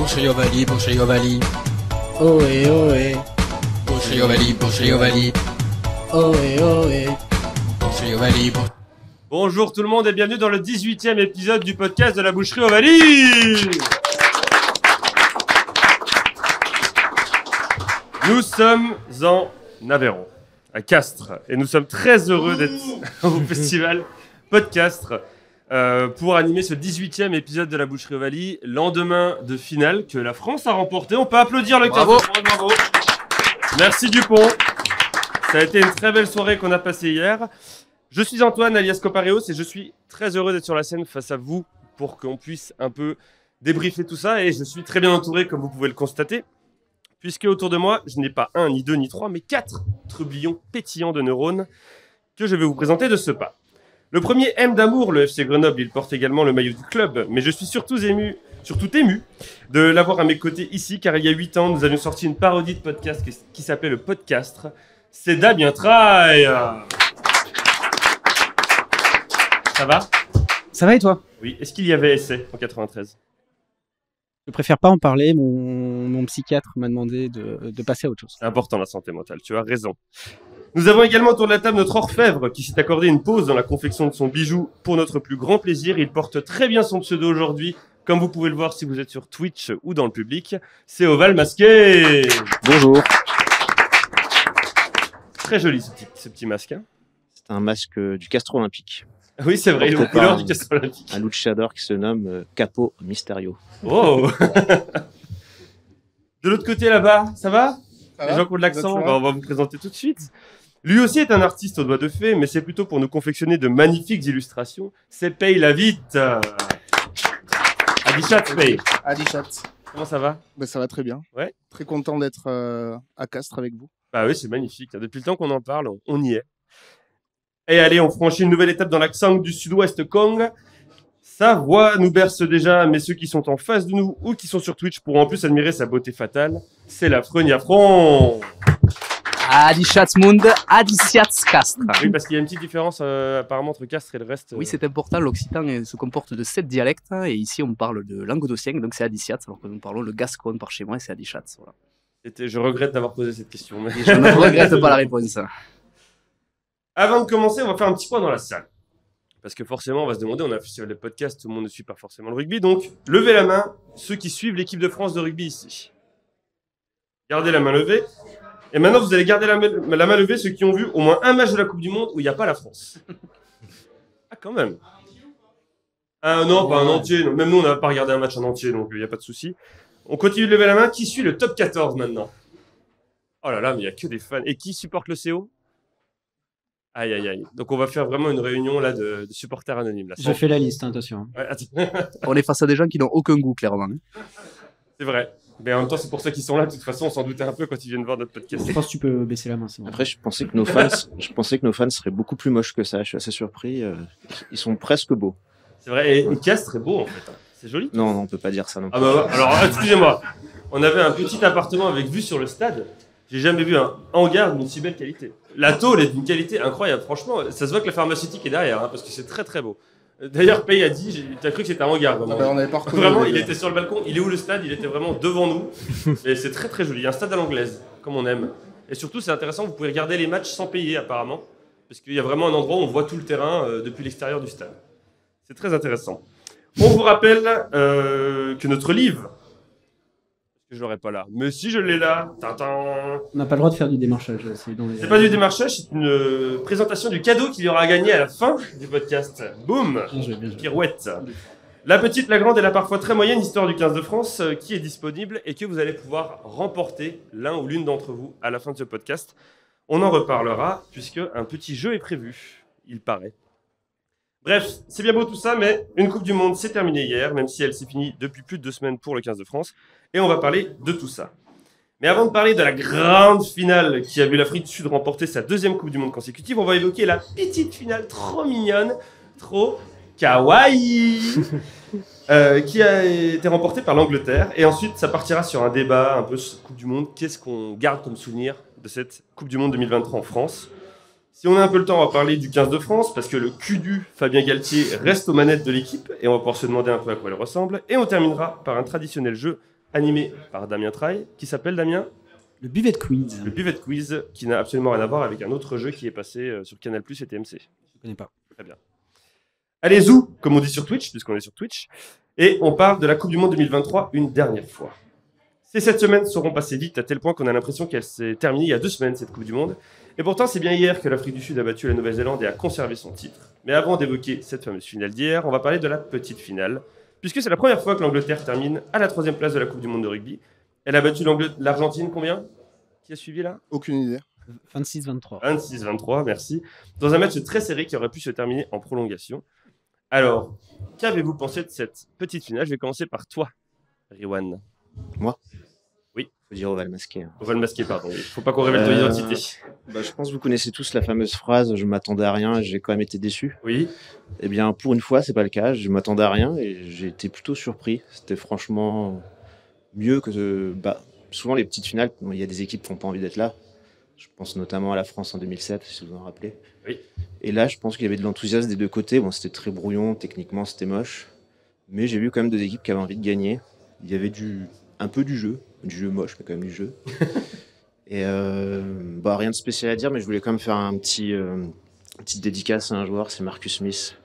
Boucher-Ovali, Boucher-Ovali. Ohé, ohé. Boucher-Ovali, Boucher-Ovali. Ohé, ohé. Boucher-Ovali. Bonjour tout le monde et bienvenue dans le 18e épisode du podcast de la Boucherie Ovalie. Nous sommes en Aveyron, à Castres, et nous sommes très heureux d'être au festival Podcastres pour animer ce 18e épisode de la Boucherie Ovalie, lendemain de finale que la France a remporté. On peut applaudir le Bravo. Castres. Bravo. Merci Dupont. Ça a été une très belle soirée qu'on a passée hier. Je suis Antoine alias Copareos et je suis très heureux d'être sur la scène face à vous pour qu'on puisse un peu débriefer tout ça. Et je suis très bien entouré comme vous pouvez le constater, puisque autour de moi, je n'ai pas un, ni deux, ni trois, mais 4 trublions pétillants de neurones que je vais vous présenter de ce pas. Le premier aime d'amour le FC Grenoble, il porte également le maillot du club, mais je suis surtout ému de l'avoir à mes côtés ici, car il y a 8 ans, nous avions sorti une parodie de podcast qui s'appelait le Podcastre. C'est Damien Traille. Ça va ? Ça va et toi? Oui. Est-ce qu'il y avait essai en 93 ? Je préfère pas en parler, mon psychiatre m'a demandé de passer à autre chose. C'est important la santé mentale, tu as raison. Nous avons également autour de la table notre orfèvre qui s'est accordé une pause dans la confection de son bijou pour notre plus grand plaisir. Il porte très bien son pseudo aujourd'hui, comme vous pouvez le voir si vous êtes sur Twitch ou dans le public. C'est Oval Masqué. Bonjour. Très joli ce petit masque. Hein. C'est un masque du Castres Olympique. Oui, c'est vrai, il est aux couleurs du Castres Olympique. Un luchador qui se nomme Capo Mysterio. Oh. De l'autre côté là-bas, ça va ? Ça Les va gens qui ont de l'accent, on va vous présenter tout de suite. Lui aussi est un artiste aux doigts de fée, mais c'est plutôt pour nous confectionner de magnifiques illustrations. C'est Paye la Vite. Adichat Paye. Adichat. Comment ça va ? Ben, ça va très bien. Ouais. Très content d'être à Castres avec vous. Bah oui, c'est magnifique. Depuis le temps qu'on en parle, on y est. Et allez, on franchit une nouvelle étape dans l'accent du sud-ouest Kong. Sa voix nous berce déjà, mais ceux qui sont en face de nous ou qui sont sur Twitch pourront en plus admirer sa beauté fatale. C'est la Freniafron. Adischatzmund, Adiciatz Castres. Oui, parce qu'il y a une petite différence apparemment entre Castres et le reste. Oui, c'est important, l'occitan se comporte de 7 dialectes, et ici on parle de languedocien, donc c'est Adiciatz, alors que nous parlons le gascon par chez moi, et c'est Adichatz. Voilà. Je regrette d'avoir posé cette question. Mais... Et je ne regrette pas la réponse. Avant de commencer, on va faire un petit point dans la salle. Parce que forcément, on va se demander, on a un festival de podcast, tout le monde ne suit pas forcément le rugby, donc levez la main, ceux qui suivent l'équipe de France de rugby ici. Gardez la main levée. Et maintenant, vous allez garder la main levée, ceux qui ont vu au moins un match de la Coupe du Monde où il n'y a pas la France. Ah, quand même. Ah non, pas un entier. Non. Même nous, on n'a pas regardé un match en entier, donc il n'y a pas de souci. On continue de lever la main. Qui suit le top 14 maintenant ? Oh là là, mais il n'y a que des fans. Et qui supporte le CO ? Aïe, aïe, aïe. Donc on va faire vraiment une réunion là de supporters anonymes. Là. Je fais la liste, hein, attention. Ouais, attends. On est face à des gens qui n'ont aucun goût, clairement. C'est vrai. Mais en même temps, c'est pour ça qu'ils sont là. De toute façon, on s'en doutait un peu quand ils viennent voir notre podcast. Je pense que tu peux baisser la main. C'est bon. Après, je pensais que nos fans seraient beaucoup plus moches que ça. Je suis assez surpris. Ils sont presque beaux. C'est vrai. Et Castres est beau en fait. C'est joli. Non, on peut pas dire ça non plus. Ah bah alors, excusez-moi. On avait un petit appartement avec vue sur le stade. J'ai jamais vu un hangar d'une si belle qualité. La tôle est d'une qualité incroyable. Franchement, ça se voit que la pharmaceutique est derrière, hein, parce que c'est très très beau. D'ailleurs, Paye a dit, t'as cru que c'était un hangar. Vraiment, Ben, on avait pas reconnu. vraiment il était sur le balcon. Il est où le stade ? Il était vraiment devant nous. Et c'est très très joli. Il y a un stade à l'anglaise, comme on aime. Et surtout, c'est intéressant, vous pouvez regarder les matchs sans payer apparemment. Parce qu'il y a vraiment un endroit où on voit tout le terrain depuis l'extérieur du stade. C'est très intéressant. On vous rappelle que notre livre... Je l'aurai pas là. Mais si je l'ai là, tintin. On n'a pas le droit de faire du démarchage. C'est pas du démarchage, c'est une présentation du cadeau qu'il y aura à gagner à la fin du podcast. Boum, Bien joué. pirouette. La petite, la grande et la parfois très moyenne histoire du 15 de France qui est disponible et que vous allez pouvoir remporter l'un ou l'une d'entre vous à la fin de ce podcast. On en reparlera puisque un petit jeu est prévu, il paraît. Bref, c'est bien beau tout ça, mais une Coupe du Monde s'est terminée hier, même si elle s'est finie depuis plus de 2 semaines pour le 15 de France. Et on va parler de tout ça. Mais avant de parler de la grande finale qui a vu l'Afrique du Sud remporter sa 2e Coupe du Monde consécutive, on va évoquer la petite finale trop mignonne, trop kawaii, qui a été remportée par l'Angleterre. Et ensuite, ça partira sur un débat un peu sur cette Coupe du Monde. Qu'est-ce qu'on garde comme souvenir de cette Coupe du Monde 2023 en France ? Si on a un peu le temps, on va parler du 15 de France, parce que le cudu Fabien Galtier reste aux manettes de l'équipe, et on va pouvoir se demander un peu à quoi elle ressemble. Et on terminera par un traditionnel jeu animé par Damien Traille, qui s'appelle Damien Le Buvette Quiz. le Buvette Quiz, qui n'a absolument rien à voir avec un autre jeu qui est passé sur Canal+ et TMC. Je connais pas. Très bien. Allez, zou, comme on dit sur Twitch, puisqu'on est sur Twitch, et on parle de la Coupe du Monde 2023 une dernière fois. Ces 7 semaines seront passées vite, à tel point qu'on a l'impression qu'elle s'est terminée il y a 2 semaines, cette Coupe du Monde. Et pourtant, c'est bien hier que l'Afrique du Sud a battu la Nouvelle-Zélande et a conservé son titre. Mais avant d'évoquer cette fameuse finale d'hier, on va parler de la petite finale, puisque c'est la première fois que l'Angleterre termine à la 3e place de la Coupe du Monde de rugby. Elle a battu l'Argentine, combien? Qui a suivi là? Aucune idée. 26-23. 26-23, merci. Dans un match très serré qui aurait pu se terminer en prolongation. Alors, qu'avez-vous pensé de cette petite finale? Je vais commencer par toi, Riwan. Faut dire Oval masqué. Oval masqué, pardon. Il ne faut pas qu'on révèle ton identité. Je pense que vous connaissez tous la fameuse phrase « je m'attendais à rien et j'ai quand même été déçu ». Oui. Eh bien, pour une fois, c'est pas le cas. Je m'attendais à rien et j'ai été plutôt surpris. C'était franchement mieux que... souvent, les petites finales, il y a des équipes qui n'ont pas envie d'être là. Je pense notamment à la France en 2007, si vous vous en rappelez. Oui. Et là, je pense qu'il y avait de l'enthousiasme des deux côtés. Bon, c'était très brouillon, techniquement, c'était moche. Mais j'ai vu quand même 2 équipes qui avaient envie de gagner. Il y avait un peu du jeu moche, mais quand même du jeu. Et rien de spécial à dire, mais je voulais quand même faire une petite dédicace à un joueur, c'est Marcus Smith.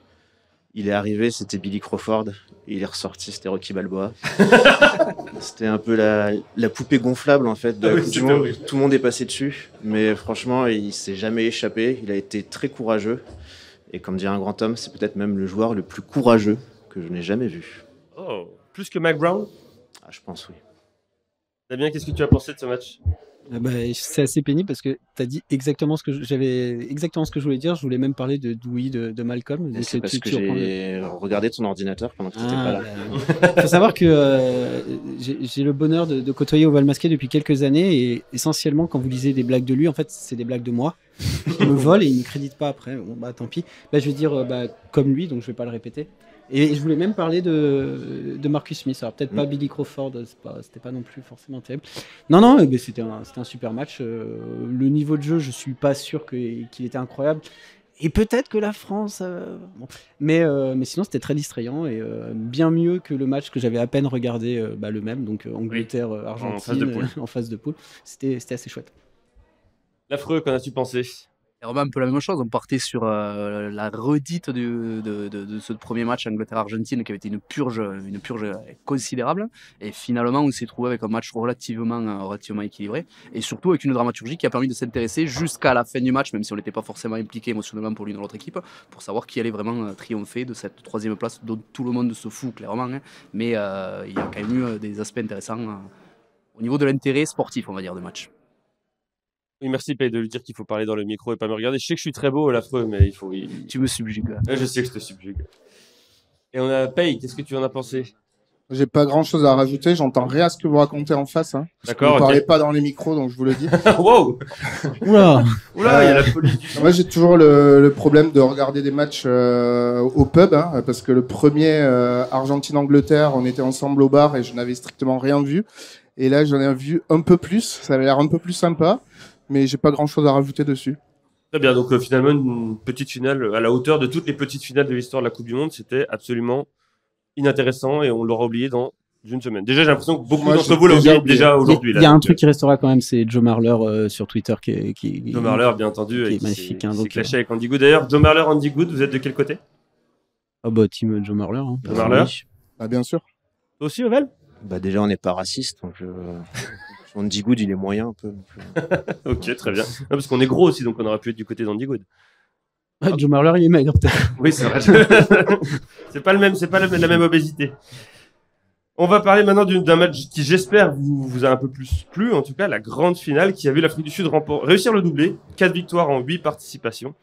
Il est arrivé, c'était Billy Crawford. Et il est ressorti, c'était Rocky Balboa. C'était un peu la poupée gonflable en fait de la Coupe du Monde. Tout le monde est passé dessus, mais franchement, il s'est jamais échappé. Il a été très courageux. Et comme dirait un grand homme, c'est peut-être même le joueur le plus courageux que je n'ai jamais vu. Oh, plus que Mac Brown? Ah, je pense oui. Damien, qu'est-ce que tu as pensé de ce match? C'est assez pénible parce que tu as dit exactement ce que j'avais exactement ce que je voulais dire. Je voulais même parler de Dewey, de Malcolm. Et c'est parce que j'ai regardé ton ordinateur pendant que tu n'étais pas là. Il faut savoir que j'ai le bonheur de côtoyer Oval Masqué depuis quelques années et essentiellement quand vous lisez des blagues de lui, en fait c'est des blagues de moi. Il me vole et il ne me crédite pas après. Bon, tant pis. Je vais dire comme lui, donc je vais pas le répéter. Et je voulais même parler de Marcus Smith. Alors peut-être pas Billy Crawford, c'était pas non plus forcément terrible. Non, mais c'était un super match. Le niveau de jeu, je suis pas sûr qu'il était incroyable. Et peut-être que la France... Mais sinon, c'était très distrayant et bien mieux que le match que j'avais à peine regardé, le même, donc Angleterre-Argentine en phase de poule. C'était assez chouette. L'affreux, qu'en as-tu pensé? Et vraiment un peu la même chose, on partait sur la redite de ce premier match Angleterre-Argentine qui avait été une purge considérable. Et finalement, on s'est trouvé avec un match relativement équilibré. Et surtout avec une dramaturgie qui a permis de s'intéresser jusqu'à la fin du match, même si on n'était pas forcément impliqué émotionnellement pour l'une ou l'autre équipe, pour savoir qui allait vraiment triompher de cette 3e place dont tout le monde se fout clairement. Hein. Mais il y a quand même eu des aspects intéressants au niveau de l'intérêt sportif, on va dire, de match. Oui, merci Paye de lui dire qu'il faut parler dans le micro et pas me regarder. Je sais que je suis très beau, l'affreux, mais il faut... Tu me subjugues. Je sais que je te subjugue. Et on a Paye, qu'est-ce que tu en as pensé? J'ai pas grand chose à rajouter, j'entends rien à ce que vous racontez en face. Hein. D'accord. Vous parlez pas dans les micros, donc je vous le dis. Wow. Oula, il y a la police du son. Moi, j'ai toujours le problème de regarder des matchs au pub, hein, parce que le premier Argentine-Angleterre, on était ensemble au bar et je n'avais strictement rien vu. Et là, j'en ai vu un peu plus, ça avait l'air un peu plus sympa, mais j'ai pas grand chose à rajouter dessus. Très bien, donc finalement, une petite finale à la hauteur de toutes les petites finales de l'histoire de la Coupe du Monde, c'était absolument inintéressant et on l'aura oublié dans une semaine. Déjà, j'ai l'impression que beaucoup d'entre vous l'ont oublié déjà aujourd'hui. Il y a un truc qui restera quand même, c'est Joe Marler sur Twitter qui Joe Marler, bien entendu, qui est magnifique. Qui s'est clashé avec Andy Good. D'ailleurs, Joe Marler, Andy Good, vous êtes de quel côté? Team Joe Marler. Hein. Joe Marler. Ah, bien sûr. Toi aussi, Ovel? Déjà, on n'est pas raciste, donc Andy Good, il est moyen un peu. Ok, très bien. Non, parce qu'on est gros aussi, donc on aurait pu être du côté d'Andy Good. Joe Marler, il est maigre peut-être. Oui, c'est vrai. c'est pas la même obésité. On va parler maintenant d'un match qui, j'espère, vous a un peu plus plu. En tout cas, la grande finale qui a vu l'Afrique du Sud réussir le doublé. 4 victoires en 8 participations.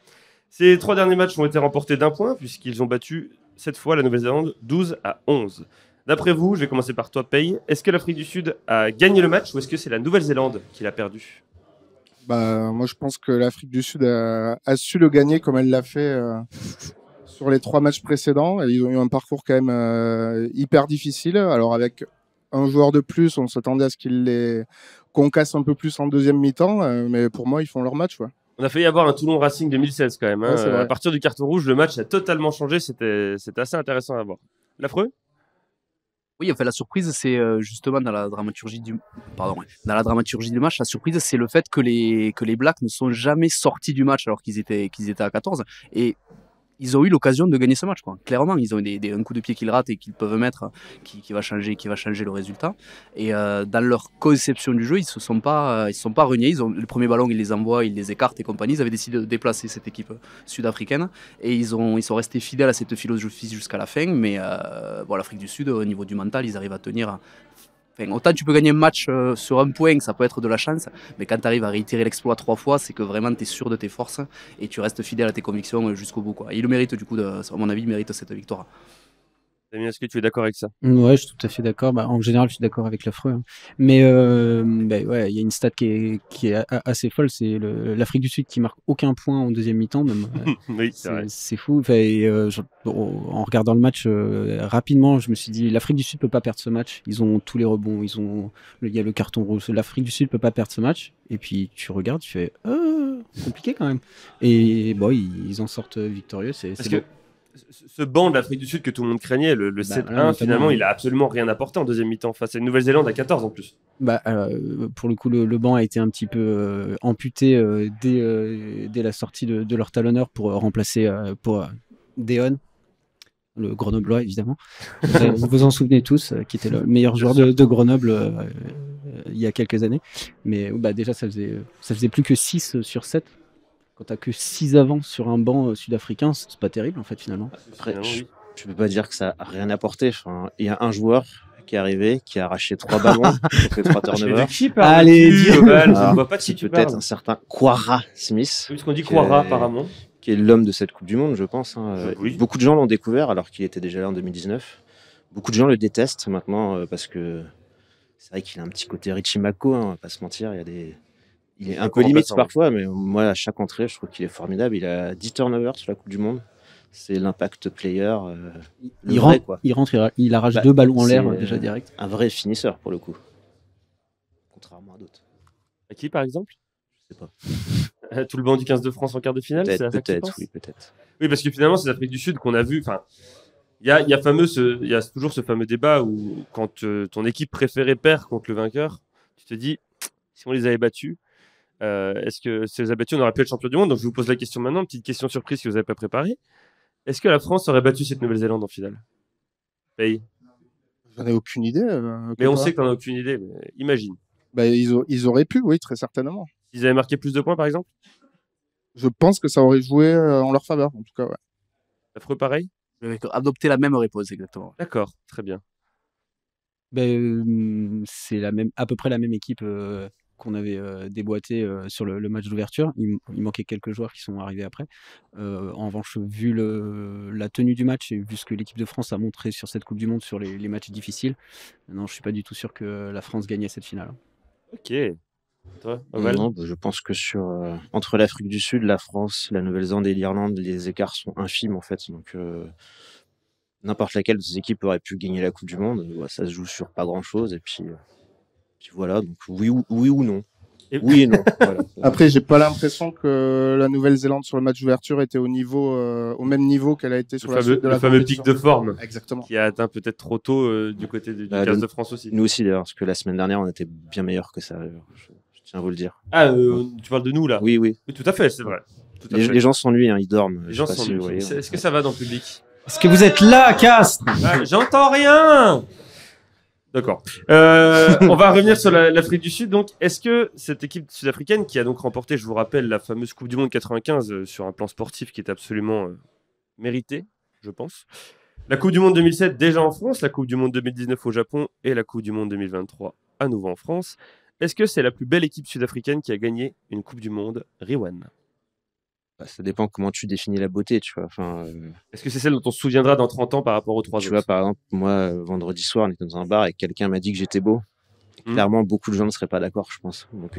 Ces 3 derniers matchs ont été remportés d'1 point, puisqu'ils ont battu, cette fois, la Nouvelle-Zélande 12-11. D'après vous, je vais commencer par toi, Paye. Est-ce que l'Afrique du Sud a gagné le match ou est-ce que c'est la Nouvelle-Zélande qui l'a perdu? Moi, je pense que l'Afrique du Sud a su le gagner comme elle l'a fait sur les 3 matchs précédents. Ils ont eu un parcours quand même hyper difficile. Alors, avec un joueur de plus, on s'attendait à ce qu'ils les concassent un peu plus en deuxième mi-temps. Mais pour moi, ils font leur match. Ouais. On a failli avoir un Toulon Racing 2016 quand même. Hein. Ouais, à partir du carton rouge, le match a totalement changé. C'était assez intéressant à voir. L'affreux? Oui, enfin la surprise, c'est justement dans la dramaturgie dans la dramaturgie du match, la surprise, c'est le fait que les Blacks ne sont jamais sortis du match alors qu'ils étaient à 14 et ils ont eu l'occasion de gagner ce match, quoi. Clairement, ils ont un coup de pied qu'ils ratent et qu'ils peuvent mettre qui va changer le résultat. Et dans leur conception du jeu, ils se sont pas reniés. Le premier ballon, ils les envoient, ils les écartent et compagnie. Ils avaient décidé de déplacer cette équipe sud-africaine et ils sont restés fidèles à cette philosophie jusqu'à la fin. Mais bon, l'Afrique du Sud, au niveau du mental, ils arrivent à tenir. Enfin, autant tu peux gagner un match sur un point, ça peut être de la chance, mais quand tu arrives à réitérer l'exploit 3 fois, c'est que vraiment tu es sûr de tes forces et tu restes fidèle à tes convictions jusqu'au bout, quoi. Et il le mérite, du coup, à mon avis, il mérite cette victoire. Damien, est-ce que tu es d'accord avec ça? Ouais, je suis tout à fait d'accord. Bah, en général, je suis d'accord avec l'affreux, hein. Mais ouais, il y a une stat qui est assez folle, c'est l'Afrique du Sud qui marque aucun point en deuxième mi-temps, même. Oui, c'est vrai. C'est fou. Enfin, en regardant le match rapidement, je me suis dit, l'Afrique du Sud peut pas perdre ce match. Ils ont tous les rebonds, il y a le carton rouge. L'Afrique du Sud peut pas perdre ce match. Et puis tu regardes, tu fais, compliqué quand même. Et bon, ils en sortent victorieux. Parce que ce banc de l'Afrique du Sud que tout le monde craignait, le 7-1, voilà, finalement, il a absolument rien apporté en deuxième mi-temps face à une Nouvelle-Zélande à 14 en plus. Pour le coup, le banc a été un petit peu amputé dès la sortie de leur talonneur pour remplacer pour Deon, le Grenoblois évidemment. Vous vous en souvenez tous, qui était le meilleur joueur de Grenoble il y a quelques années. Mais déjà, ça faisait plus que 6 sur 7. Quand t'as que 6 avants sur un banc sud-africain, c'est pas terrible en fait finalement. Après, je peux pas dire que ça a rien apporté. Enfin, il y a un joueur qui est arrivé, qui a arraché 3 ballons, qui a fait 3 turnovers. Allez, je ne vois pas de qui tu Peut-être parles. un certain Quara Smith. Oui, parce qu'on dit Quara apparemment. Qui est l'homme de cette Coupe du Monde, je pense. Hein. Oui. Beaucoup de gens l'ont découvert alors qu'il était déjà là en 2019. Beaucoup de gens le détestent maintenant parce que c'est vrai qu'il a un petit côté Richie Mako, hein, on va pas se mentir. Il est un peu limite parfois, mais moi, à chaque entrée, je trouve qu'il est formidable. Il a 10 turnovers sur la Coupe du Monde. C'est l'impact player. Il rentre, il arrache 2 ballons en l'air déjà direct. Un vrai finisseur pour le coup. Contrairement à d'autres. À qui par exemple? Je sais pas. Tout le banc du 15 de France en quart de finale? Peut-être. Oui, parce que finalement, c'est l'Afrique du Sud qu'on a vu. Enfin, il y a toujours ce fameux débat où quand ton équipe préférée perd contre le vainqueur, tu te dis, si on les avait battus, est-ce que si on les a battus, on aurait pu être champion du monde? Donc je vous pose la question maintenant, petite question surprise que vous n'avez pas préparée. Est-ce que la France aurait battu cette Nouvelle-Zélande en finale? Paye. J'en ai aucune idée. Mais on sait que t'en as aucune idée, mais imagine. Ils auraient pu, oui, très certainement. S'ils avaient marqué plus de points, par exemple? Je pense que ça aurait joué en leur faveur, en tout cas. Ouais. Affreux pareil? Adopter la même réponse, exactement. D'accord, très bien. C'est à peu près la même équipe qu'on avait déboîté sur le match d'ouverture. Il manquait quelques joueurs qui sont arrivés après. En revanche, vu la tenue du match et vu ce que l'équipe de France a montré sur cette Coupe du Monde sur les matchs difficiles, non, je suis pas du tout sûr que la France gagnait cette finale. Ok. Toi, non, je pense que entre l'Afrique du Sud, la France, la Nouvelle-Zélande et l'Irlande, les écarts sont infimes en fait. Donc n'importe laquelle de ces équipes aurait pu gagner la Coupe du Monde. Ça se joue sur pas grand-chose et puis voilà. Donc oui ou non. Oui et non. Voilà. Après, j'ai pas l'impression que la Nouvelle-Zélande sur le match d'ouverture était au même niveau qu'elle a été sur la suite de la fameux pic de forme. Exactement. Qui a atteint peut-être trop tôt du côté du 15 de France aussi. Nous aussi d'ailleurs, parce que la semaine dernière, on était bien meilleurs que ça. Je tiens à vous le dire. Ah, tu parles de nous là? Oui. Oui, tout à fait, c'est vrai. Les gens s'ennuient, hein, ils dorment. Les gens s'ennuient. Est-ce que ça va dans le public? Est-ce que vous êtes là, Castres? J'entends rien. D'accord. On va revenir sur l'Afrique du Sud. Donc, est-ce que cette équipe sud-africaine qui a donc remporté, je vous rappelle, la fameuse Coupe du Monde 95 sur un plan sportif qui est absolument mérité, je pense. La Coupe du Monde 2007 déjà en France, la Coupe du Monde 2019 au Japon et la Coupe du Monde 2023 à nouveau en France. Est-ce que c'est la plus belle équipe sud-africaine qui a gagné une Coupe du Monde, Riwan? Ça dépend comment tu définis la beauté, tu vois. Enfin, est-ce que c'est celle dont on se souviendra dans 30 ans par rapport aux 3 autres? Tu vois, par exemple, moi, vendredi soir, on était dans un bar et quelqu'un m'a dit que j'étais beau. Clairement, beaucoup de gens ne seraient pas d'accord, je pense. Donc,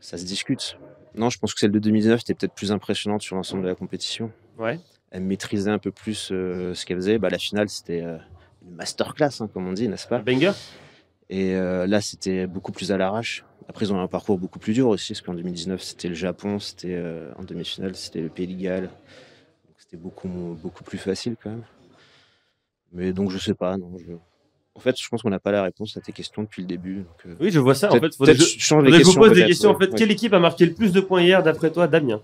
ça se discute. Non, je pense que celle de 2019 était peut-être plus impressionnante sur l'ensemble de la compétition. Ouais. Elle maîtrisait un peu plus ce qu'elle faisait. La finale, c'était une masterclass, hein, comme on dit, n'est-ce pas? Un banger. Et là, c'était beaucoup plus à l'arrache. Après, ils ont un parcours beaucoup plus dur aussi, parce qu'en 2019, c'était le Japon, c'était en demi-finale, c'était le Pays de Galles. Donc, c'était beaucoup plus facile quand même. Mais donc, je sais pas. Non, En fait, je pense qu'on n'a pas la réponse à tes questions depuis le début. Donc, Oui, je vois ça. En fait, peut-être je change les je vous questions. pose des peut-être, questions. En ouais, fait, ouais. quelle équipe a marqué le plus de points hier, d'après toi, Damien?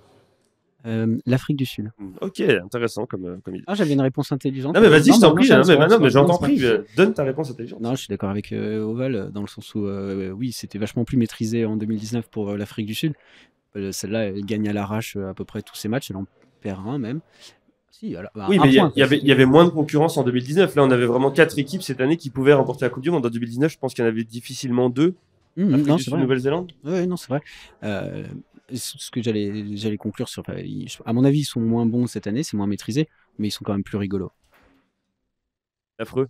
L'Afrique du Sud. Ok, intéressant comme idée. Ah, j'avais une réponse intelligente. Non, mais vas-y, je t'en prie. j'enchaîne, c'est pas grave, Mais j'en c'est t'en pas prie. grave. Donne ta réponse intelligente. Non, je suis d'accord avec Oval dans le sens où oui, c'était vachement plus maîtrisé en 2019 pour l'Afrique du Sud. Celle-là, elle gagne à l'arrache à peu près tous ses matchs, elle en perd un même. Si, alors, Oui, un mais point, il y avait moins de concurrence en 2019. Là, on avait vraiment 4 équipes cette année qui pouvaient remporter la Coupe du Monde. En 2019, je pense qu'il y en avait difficilement 2. Afrique non, du c'est Sud, vrai. Nouvelle-Zélande. Oui, non, c'est vrai. Ce que j'allais conclure sur. À mon avis, ils sont moins bons cette année, c'est moins maîtrisé, mais ils sont quand même plus rigolos. Affreux.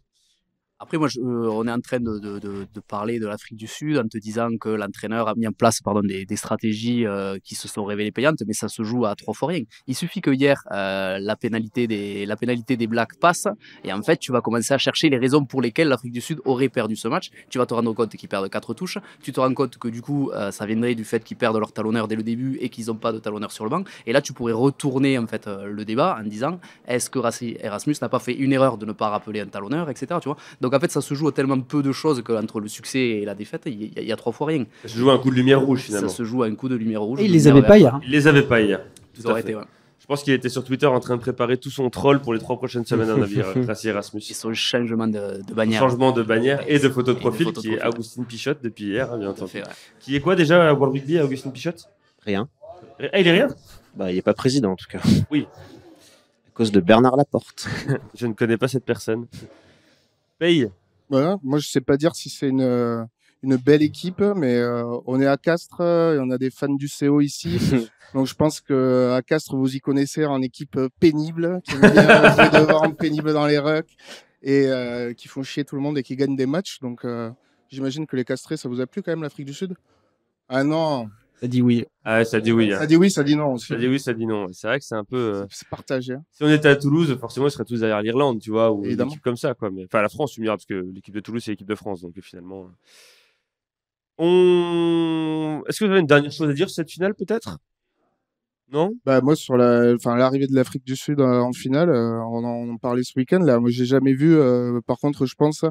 Après, moi, on est en train de parler de l'Afrique du Sud en te disant que l'entraîneur a mis en place des stratégies qui se sont révélées payantes, mais ça se joue à 3 fois rien. Il suffit que hier, la pénalité des Blacks passe, et en fait, tu vas commencer à chercher les raisons pour lesquelles l'Afrique du Sud aurait perdu ce match. Tu vas te rendre compte qu'ils perdent 4 touches. Tu te rends compte que du coup, ça viendrait du fait qu'ils perdent leur talonneur dès le début et qu'ils n'ont pas de talonneur sur le banc. Et là, tu pourrais retourner en fait le débat en disant est-ce que Erasmus n'a pas fait une erreur de ne pas rappeler un talonneur, etc. Tu vois. Donc en fait, ça se joue à tellement peu de choses qu'entre le succès et la défaite, il y a 3 fois rien. Ça se joue à un coup de lumière rouge finalement. Ça se joue à un coup de lumière rouge. Et ils les avaient pas hier. Il les avait pas hier. Ils Tout à auraient fait. été, ouais. Je pense qu'il était sur Twitter en train de préparer tout son troll pour les 3 prochaines semaines à navire. Tracy Erasmus. Et son changement de Son bannière. changement de bannière et de photo de Et de profil photo de qui est profil. Augustine Pichotte depuis hier, bien Tout à entendu. fait, ouais. Qui est quoi déjà à World Rugby, Augustine Pichotte? Rien. Ah, il est rien? Bah, il n'est pas président en tout cas. Oui. À cause de Bernard Laporte. Je ne connais pas cette personne. Paye. Voilà. Moi, je sais pas dire si c'est une belle équipe, mais on est à Castres et on a des fans du CO ici. Donc, je pense que à Castres, vous y connaissez en équipe pénible, qui aime bien jouer devant, pénible dans les rucks et qui font chier tout le monde et qui gagnent des matchs. Donc, j'imagine que les Castrés, ça vous a plu quand même, l'Afrique du Sud? Ah non, Ça dit oui. Ah ouais, ça dit oui. ça dit oui, ça dit non aussi. Ça dit oui, ça dit non. C'est vrai que c'est un peu. C'est partagé. Hein. Si on était à Toulouse, forcément, ils seraient tous derrière l'Irlande, tu vois, ou une Évidemment. équipe comme ça, quoi. Mais... Enfin, la France, tu me diras, parce que l'équipe de Toulouse, c'est l'équipe de France, donc finalement. Est-ce que vous avez une dernière chose à dire sur cette finale, peut-être? Non? Bah, moi, sur l'arrivée de l'Afrique du Sud en finale, on en parlait ce week-end. Là, moi, j'ai jamais vu. Par contre, je pense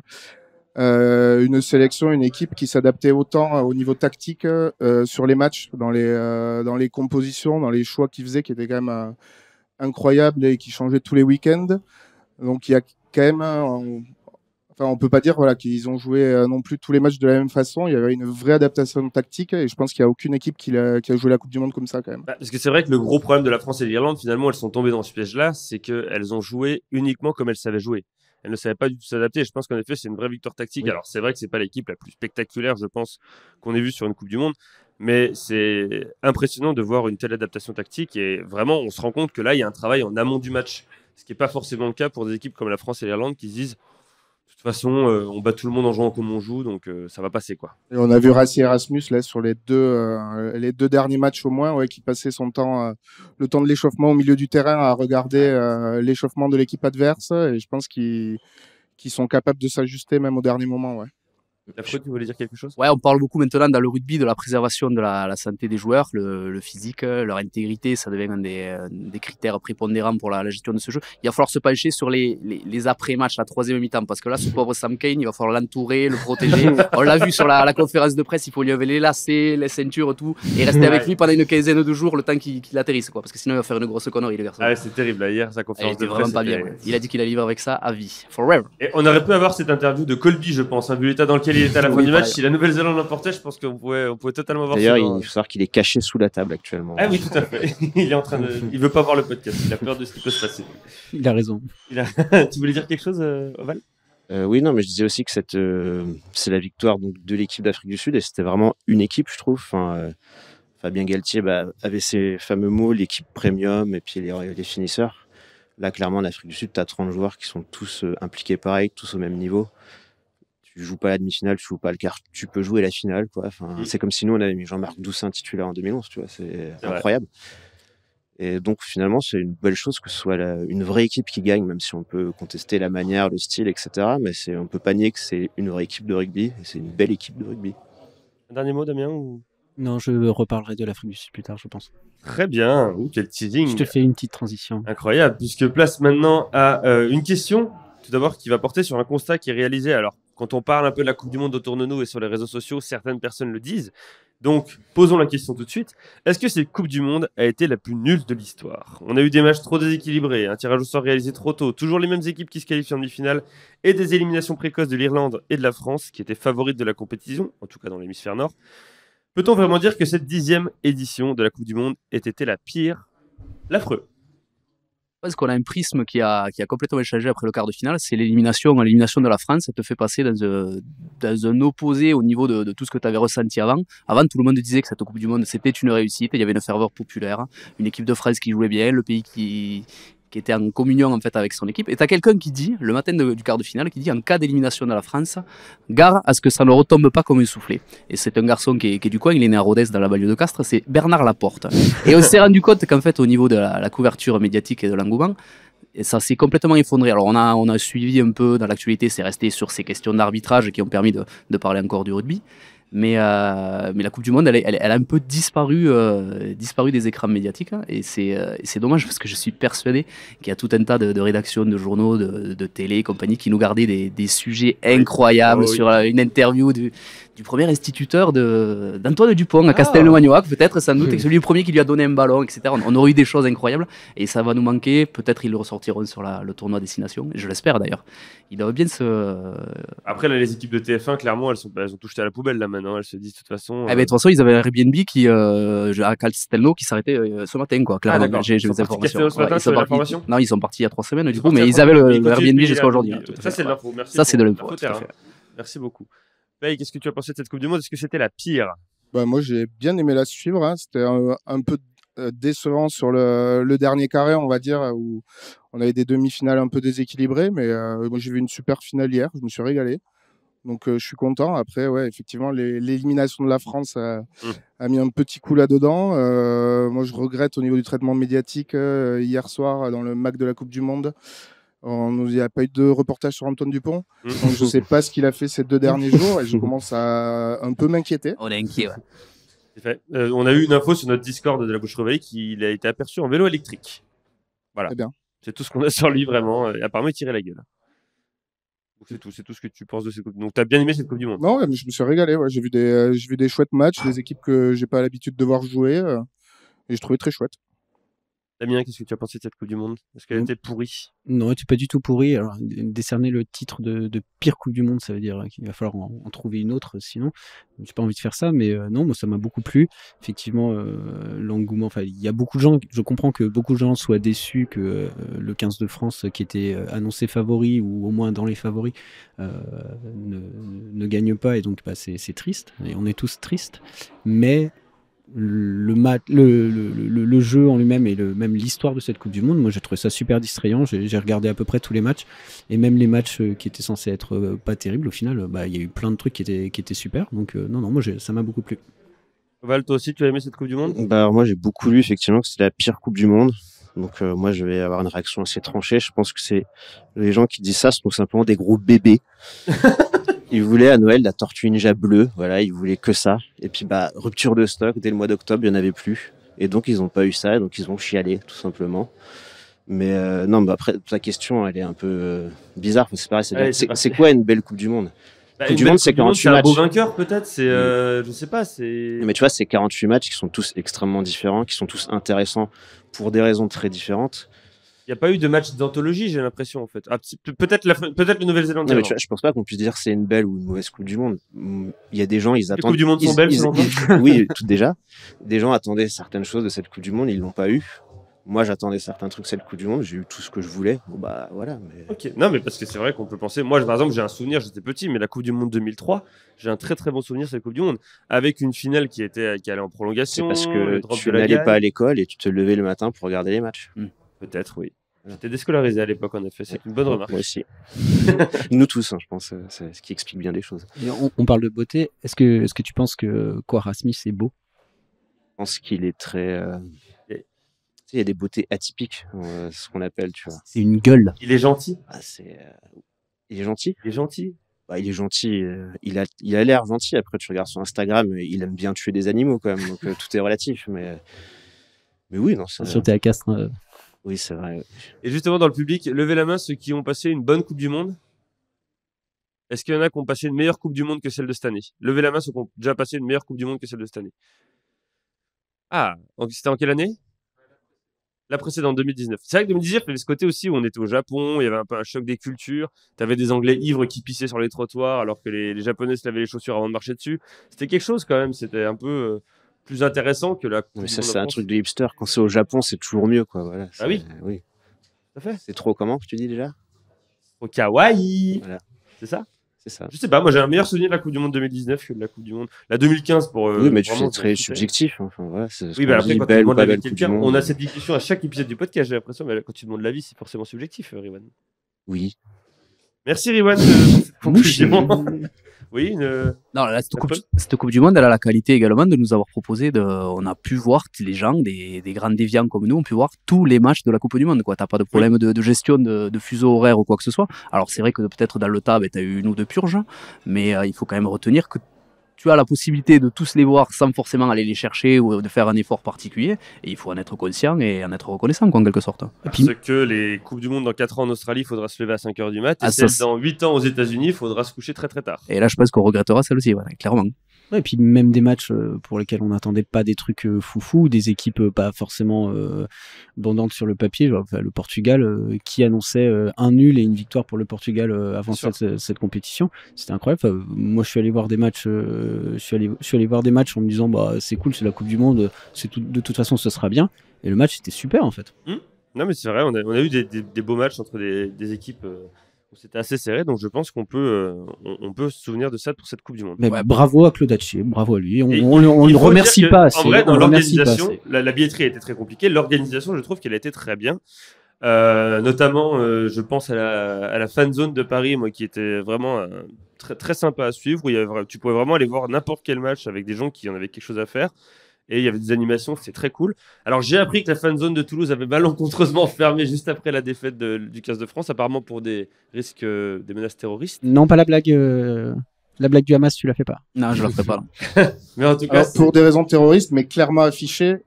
une sélection, une équipe qui s'adaptait autant au niveau tactique sur les matchs, dans les compositions, dans les choix qu'ils faisaient, qui étaient quand même incroyables et qui changeaient tous les week-ends. Donc, il y a quand même. On peut pas dire qu'ils ont joué non plus tous les matchs de la même façon. Il y avait une vraie adaptation tactique et je pense qu'il n'y a aucune équipe qui a joué la Coupe du Monde comme ça quand même. Bah, parce que c'est vrai que le gros problème de la France et de l'Irlande, finalement, elles sont tombées dans ce piège-là, c'est qu'elles ont joué uniquement comme elles savaient jouer. Elles ne savaient pas du tout s'adapter. Je pense qu'en effet, c'est une vraie victoire tactique. Oui. Alors, c'est vrai que c'est pas l'équipe la plus spectaculaire, je pense, qu'on ait vue sur une Coupe du Monde, mais c'est impressionnant de voir une telle adaptation tactique et vraiment, on se rend compte que là, il y a un travail en amont du match, ce qui n'est pas forcément le cas pour des équipes comme la France et l'Irlande qui se disent de toute façon, on bat tout le monde en jouant comme on joue, donc ça va passer, quoi. Et on a vu Rassi Erasmus là sur les deux derniers matchs au moins, qui passait son temps, le temps de l'échauffement au milieu du terrain à regarder l'échauffement de l'équipe adverse. Et je pense qu'ils sont capables de s'ajuster même au dernier moment. Ouais. Après, tu voulais dire quelque chose? Ouais, on parle beaucoup maintenant dans le rugby de la préservation de la santé des joueurs, le physique, leur intégrité, ça devient un des critères prépondérants pour la gestion de ce jeu. Il va falloir se pencher sur les après-matchs, la troisième mi-temps, parce que là, ce pauvre Sam Cane, il va falloir l'entourer, le protéger. On l'a vu sur la conférence de presse, il faut lui enlever les lacets, les ceintures, tout, et rester avec lui pendant une quinzaine de jours, le temps qu'il atterrisse, quoi, parce que sinon il va faire une grosse connerie, le garçon. Ah ouais, c'est terrible, là, hier, sa Il conférence était de presse. vraiment pas bien. Ouais. Il a dit qu'il allait vivre avec ça à vie, forever. Et on aurait pu avoir cette interview de Colby, je pense, vu l'état dans lequel il était à la fin Oui, du match. pareil. Si la Nouvelle-Zélande l'emportait, je pense qu'on pouvait totalement voir D'ailleurs, ça. il faut savoir qu'il est caché sous la table actuellement. Ah oui, tout à fait. Il est en train de. Il veut pas voir le podcast. Il a peur de ce qui peut se passer. Il a raison. Tu voulais dire quelque chose, Oval? Oui, non, mais je disais aussi que c'est la victoire donc, de l'équipe d'Afrique du Sud et c'était vraiment une équipe, je trouve. Fabien Galtier avait ses fameux mots, l'équipe premium et puis les finisseurs. Là, clairement, en Afrique du Sud, tu as 30 joueurs qui sont tous impliqués pareil, tous au même niveau. Tu joues pas la demi-finale, tu joues pas le quart, tu peux jouer la finale, quoi. C'est comme si nous, on avait mis Jean-Marc Doussin titulaire en 2011, tu vois, c'est incroyable. Et donc, finalement, c'est une belle chose que ce soit une vraie équipe qui gagne, même si on peut contester la manière, le style, etc. Mais on peut pas nier que c'est une vraie équipe de rugby et c'est une belle équipe de rugby. Un dernier mot, Damien ou... Non, je reparlerai de l'Afrique du Sud plus tard, je pense. Très bien. Ouh, quel teasing. Je te fais une petite transition. Incroyable, puisque place maintenant à une question. Tout d'abord, qui va porter sur un constat qui est réalisé. Alors, quand on parle un peu de la Coupe du Monde autour de nous et sur les réseaux sociaux, certaines personnes le disent. Donc, posons la question tout de suite. Est-ce que cette Coupe du Monde a été la plus nulle de l'histoire? On a eu des matchs trop déséquilibrés, un tirage au sort réalisé trop tôt, toujours les mêmes équipes qui se qualifient en demi-finale et des éliminations précoces de l'Irlande et de la France, qui étaient favorites de la compétition, en tout cas dans l'hémisphère nord. Peut-on vraiment dire que cette 10e édition de la Coupe du Monde ait été la pire? L'affreux. Parce qu'on a un prisme qui a complètement changé après le quart de finale, c'est l'élimination de la France. Ça te fait passer dans un opposé au niveau de tout ce que tu avais ressenti avant. Avant, tout le monde disait que cette Coupe du Monde, c'était une réussite. Il y avait une ferveur populaire, une équipe de France qui jouait bien, le pays qui était en communion en fait avec son équipe. Et tu as quelqu'un qui dit, le matin du quart de finale, qui dit en cas d'élimination de la France, gare à ce que ça ne retombe pas comme un soufflet. Et c'est un garçon qui est du coin, il est né à Rodez dans la banlieue de Castres, c'est Bernard Laporte. Et on s'est rendu compte qu'en fait au niveau de la couverture médiatique et de l'engouement, et ça s'est complètement effondré. Alors on a suivi un peu dans l'actualité, c'est resté sur ces questions d'arbitrage qui ont permis de parler encore du rugby. Mais la Coupe du Monde, elle a un peu disparu des écrans médiatiques. Hein, et c'est dommage parce que je suis persuadé qu'il y a tout un tas de rédactions, de journaux, de télé et compagnie qui nous gardaient des sujets incroyables sur une interview du premier instituteur d'Antoine Dupont à Castelnau-Magnoac, peut-être, sans doute, et celui le premier qui lui a donné un ballon, etc. On aurait eu des choses incroyables et ça va nous manquer. Peut-être ils le ressortiront sur le tournoi Destination, je l'espère d'ailleurs. Ils doivent bien se. Après, là, les équipes de TF1, clairement, elles ont tout jeté à la poubelle là maintenant. Elles se disent de toute façon. De toute façon, ils avaient un Airbnb à Castelnau qui s'arrêtait ce matin, quoi. Clairement, d'accord. j'ai les informations. Non, ils sont partis il y a 3 semaines, du coup, mais ils avaient le Airbnb jusqu'à aujourd'hui. Ça, c'est de l'info. Merci. Ça, c'est de l'info. Merci beaucoup. Paye, qu'est-ce que tu as pensé de cette Coupe du Monde? Est-ce que c'était la pire? Moi, j'ai bien aimé la suivre. Hein. C'était un peu décevant sur le dernier carré, on va dire, où on avait des demi-finales un peu déséquilibrées. Mais moi, j'ai vu une super finale hier. Je me suis régalé. Donc, je suis content. Après, ouais, effectivement, l'élimination de la France a mis un petit coup là-dedans. Moi, je regrette au niveau du traitement médiatique hier soir dans le MAC de la Coupe du Monde. Il n'y a pas eu de reportage sur Antoine Dupont. Donc je ne sais pas ce qu'il a fait ces 2 derniers jours et je commence à un peu m'inquiéter. On est inquiet, ouais. C'est fait. On a eu une info sur notre Discord de la Boucherie qu'il a été aperçu en vélo électrique. Voilà. Bien. C'est tout ce qu'on a sur lui, vraiment. Et apparemment, il tirait la gueule. C'est tout ce que tu penses de cette Coupe du Monde. Donc, tu as bien aimé cette Coupe du Monde? Non, mais je me suis régalé. Ouais. J'ai vu des chouettes matchs, des équipes que je n'ai pas l'habitude de voir jouer et je trouvais très chouette. Damien, qu'est-ce que tu as pensé de cette Coupe du Monde? Est-ce qu'elle était pourrie? Non, elle n'était pas du tout pourrie. Alors, décerner le titre de pire Coupe du Monde, ça veut dire qu'il va falloir en trouver une autre, sinon. Je n'ai pas envie de faire ça, mais non, moi, ça m'a beaucoup plu. Effectivement, l'engouement, il y a beaucoup de gens, je comprends que beaucoup de gens soient déçus que le 15 de France, qui était annoncé favori, ou au moins dans les favoris, ne gagne pas, et donc c'est triste, et on est tous tristes. Mais le jeu en lui-même et même l'histoire de cette Coupe du Monde, moi j'ai trouvé ça super distrayant. J'ai regardé à peu près tous les matchs, et même les matchs qui étaient censés être pas terribles, au final il y a eu plein de trucs qui étaient super, donc non, moi ça m'a beaucoup plu. Val, toi aussi tu as aimé cette Coupe du Monde? Moi j'ai beaucoup lu effectivement que c'était la pire Coupe du Monde, donc moi je vais avoir une réaction assez tranchée. Je pense que c'est les gens qui disent ça sont tout simplement des gros bébés. Ils voulaient à Noël la Tortue Ninja bleue, voilà, ils voulaient que ça. Et puis rupture de stock, dès le mois d'octobre, il n'y en avait plus. Et donc ils n'ont pas eu ça, donc ils ont chialé, tout simplement. Mais après, ta question, elle est un peu bizarre. C'est pareil, c'est quoi une belle Coupe du Monde? Coupe du Monde, c'est 48 matchs. C'est un beau vainqueur, peut-être. Je sais pas. Mais tu vois, c'est 48 matchs qui sont tous extrêmement différents, qui sont tous intéressants pour des raisons très différentes. Il n'y a pas eu de match d'anthologie, j'ai l'impression, en fait. Peut-être le Nouvelle-Zélande. Non, mais tu vois, je pense pas qu'on puisse dire que c'est une belle ou une mauvaise Coupe du Monde. Il y a des gens, ils attendent. Les Coupes du Monde sont belles, selon toi? Oui, toutes déjà. Des gens attendaient certaines choses de cette Coupe du Monde, ils l'ont pas eu. Moi, j'attendais certains trucs de cette Coupe du Monde, j'ai eu tout ce que je voulais. Bon, voilà. Mais... Ok, non, mais parce que c'est vrai qu'on peut penser. Moi, par exemple, j'ai un souvenir, j'étais petit, mais la Coupe du Monde 2003, j'ai un très très bon souvenir de cette Coupe du Monde, avec une finale qui allait en prolongation. C'est parce que tu n'allais pas à l'école et tu te levais le matin pour regarder les matchs. Peut-être, oui. J'étais déscolarisé à l'époque, en effet. C'est une bonne remarque. Moi aussi. Nous tous, je pense. C'est ce qui explique bien des choses. Et on parle de beauté. Est-ce que tu penses que Quara Smith est beau? Je pense qu'il est très... Il y a des beautés atypiques, ce qu'on appelle, tu vois. C'est une gueule. Il est gentil. Il est gentil. Il est gentil. Il est gentil. Il a l'air gentil. Après, tu regardes sur Instagram, il aime bien tuer des animaux, quand même. Donc, tout est relatif. Mais oui, non. Sur t'es à Castres. Oui, c'est vrai. Et justement, dans le public, levez la main ceux qui ont passé une bonne Coupe du Monde. Est-ce qu'il y en a qui ont passé une meilleure Coupe du Monde que celle de cette année? Levez la main ceux qui ont déjà passé une meilleure Coupe du Monde que celle de cette année. Ah, c'était en quelle année? La précédente, 2019. C'est vrai que 2019, il y avait ce côté aussi où on était au Japon, il y avait un peu un choc des cultures. T'avais des Anglais ivres qui pissaient sur les trottoirs alors que les Japonais se lavaient les chaussures avant de marcher dessus. C'était quelque chose quand même, c'était un peu plus intéressant que la Coupe Mais du ça, Monde en c'est un France. truc de hipster. Quand c'est au Japon, c'est toujours mieux, quoi. Voilà, Ah oui. Oui. Tout à fait. C'est trop comment que tu dis déjà? Au kawaii. Voilà. C'est ça? C'est ça. Je sais pas, moi j'ai un meilleur souvenir de la Coupe du Monde 2019 que de la Coupe du Monde. La 2015 pour. Oui, mais tu vraiment, sais, très je m'en foutais. subjectif. Enfin, voilà, c'est ce Oui, qu'on bah après, dit, quand tu belle ou demandes pas l'avis belle de Coupe du quelqu'un, Monde. on a cette discussion à chaque épisode du podcast, j'ai l'impression, mais quand tu demandes l'avis, c'est forcément subjectif, Riwan. Oui. Merci, Riwan, de cette conclusion. Oui, Non, là, cette coupe du Monde, elle a la qualité également de nous avoir proposé, on a pu voir les gens, des grands déviants comme nous, ont pu voir tous les matchs de la Coupe du Monde. Tu n'as pas de problème de gestion de fuseau horaire ou quoi que ce soit. Alors c'est vrai que peut-être dans le tas, tu as eu une ou deux purges, mais il faut quand même retenir que tu as la possibilité de tous les voir sans forcément aller les chercher ou de faire un effort particulier. Et il faut en être conscient et en être reconnaissant, quoi, en quelque sorte. Parce que les Coupes du Monde dans 4 ans en Australie, il faudra se lever à 5h du mat. Et ça, celle dans 8 ans aux États-Unis, il faudra se coucher très très tard. Et là, je pense qu'on regrettera celle-ci, ouais, clairement. Ouais, et puis même des matchs pour lesquels on n'attendait pas des trucs foufou, des équipes pas forcément abondantes sur le papier, genre, enfin, le Portugal qui annonçait un nul et une victoire pour le Portugal avant cette compétition. C'était incroyable. Enfin, moi, je suis allé voir des matchs, je suis allé voir des matchs en me disant bah c'est cool, c'est la Coupe du Monde, de toute façon ce sera bien. Et le match était super en fait. Non mais c'est vrai, on a eu des beaux matchs entre des équipes. Où c'était assez serré, donc je pense qu'on peut, on peut se souvenir de ça pour cette Coupe du Monde. Mais bravo à Claude Haché, bravo à lui. On il ne faut remercie dire que, pas assez. En vrai, dans on remercie pas l'organisation, assez. la billetterie a été très compliquée. L'organisation, je trouve qu'elle a été très bien. Notamment, je pense à la fan zone de Paris, moi, qui était vraiment très, très sympa à suivre. Où tu pouvais vraiment aller voir n'importe quel match avec des gens qui en avaient quelque chose à faire. Et il y avait des animations, c'était très cool. Alors, j'ai appris que la fan zone de Toulouse avait malencontreusement fermé juste après la défaite du 15 de France, apparemment pour des risques, des menaces terroristes. Non, pas la blague. La blague du Hamas, tu la fais pas. Non, je la ferai pas. Mais en tout cas, Alors, pour des raisons terroristes, mais clairement affichées,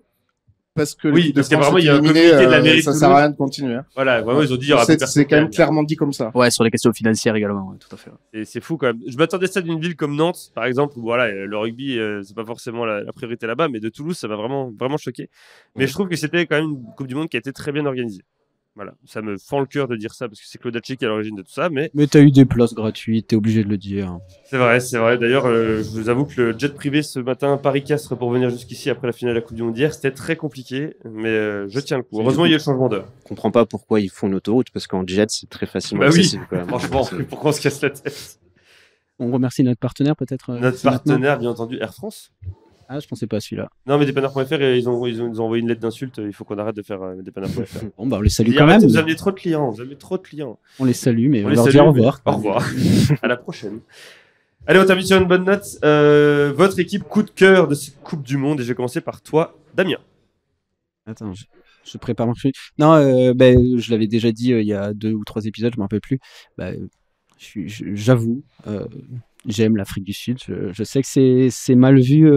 parce que oui, l'équipe parce de France qu'apparemment, il y a un est communiqué éliminée, de la mairie de ça Toulouse. sert à rien de continuer. Voilà, vraiment, ils ont dit il y aura plus personne. C'est quand même clairement dit comme ça. Ouais, sur les questions financières également, ouais, tout à fait. Ouais. Et c'est fou quand même. Je m'attendais à ça d'une ville comme Nantes, par exemple, où voilà, le rugby, c'est pas forcément la priorité là-bas, mais de Toulouse, ça m'a vraiment, vraiment choqué. Mais je trouve que c'était quand même une Coupe du Monde qui a été très bien organisée. Voilà, ça me fend le cœur de dire ça parce que c'est Claude Haché qui est à l'origine de tout ça, mais t'as eu des places gratuites, t'es obligé de le dire. c'est vrai, c'est vrai. D'ailleurs, je vous avoue que le jet privé ce matin, Paris-Castres, pour venir jusqu'ici après la finale de la Coupe du Monde d'hier, c'était très compliqué, mais je tiens le coup. Heureusement, il y a eu le changement d'heure. Je comprends pas pourquoi ils font une autoroute, parce qu'en jet, c'est très facilement Bah oui, accessible. Quand même. franchement, pourquoi on se casse la tête? On remercie notre partenaire peut-être. Notre partenaire, bien entendu, Air France. Ah, je pensais pas à celui-là. Non, mais dépanneurs.fr, ils nous ont envoyé une lettre d'insulte. Il faut qu'on arrête de faire dépanneurs.fr. Bon, bah on les salue Ils quand arrêtent, même. vous amenez trop de clients. Vous amenez trop de clients. On les salue, mais on les leur dit salue, au revoir. mais au revoir. À la prochaine. Allez, on termine sur une bonne note. Votre équipe coup de cœur de cette Coupe du Monde. Et je vais commencer par toi, Damien. Attends, je prépare mon truc. Non, je l'avais déjà dit il y a 2 ou 3 épisodes, je me rappelle plus. J'avoue, j'aime l'Afrique du Sud. Je sais que c'est mal vu.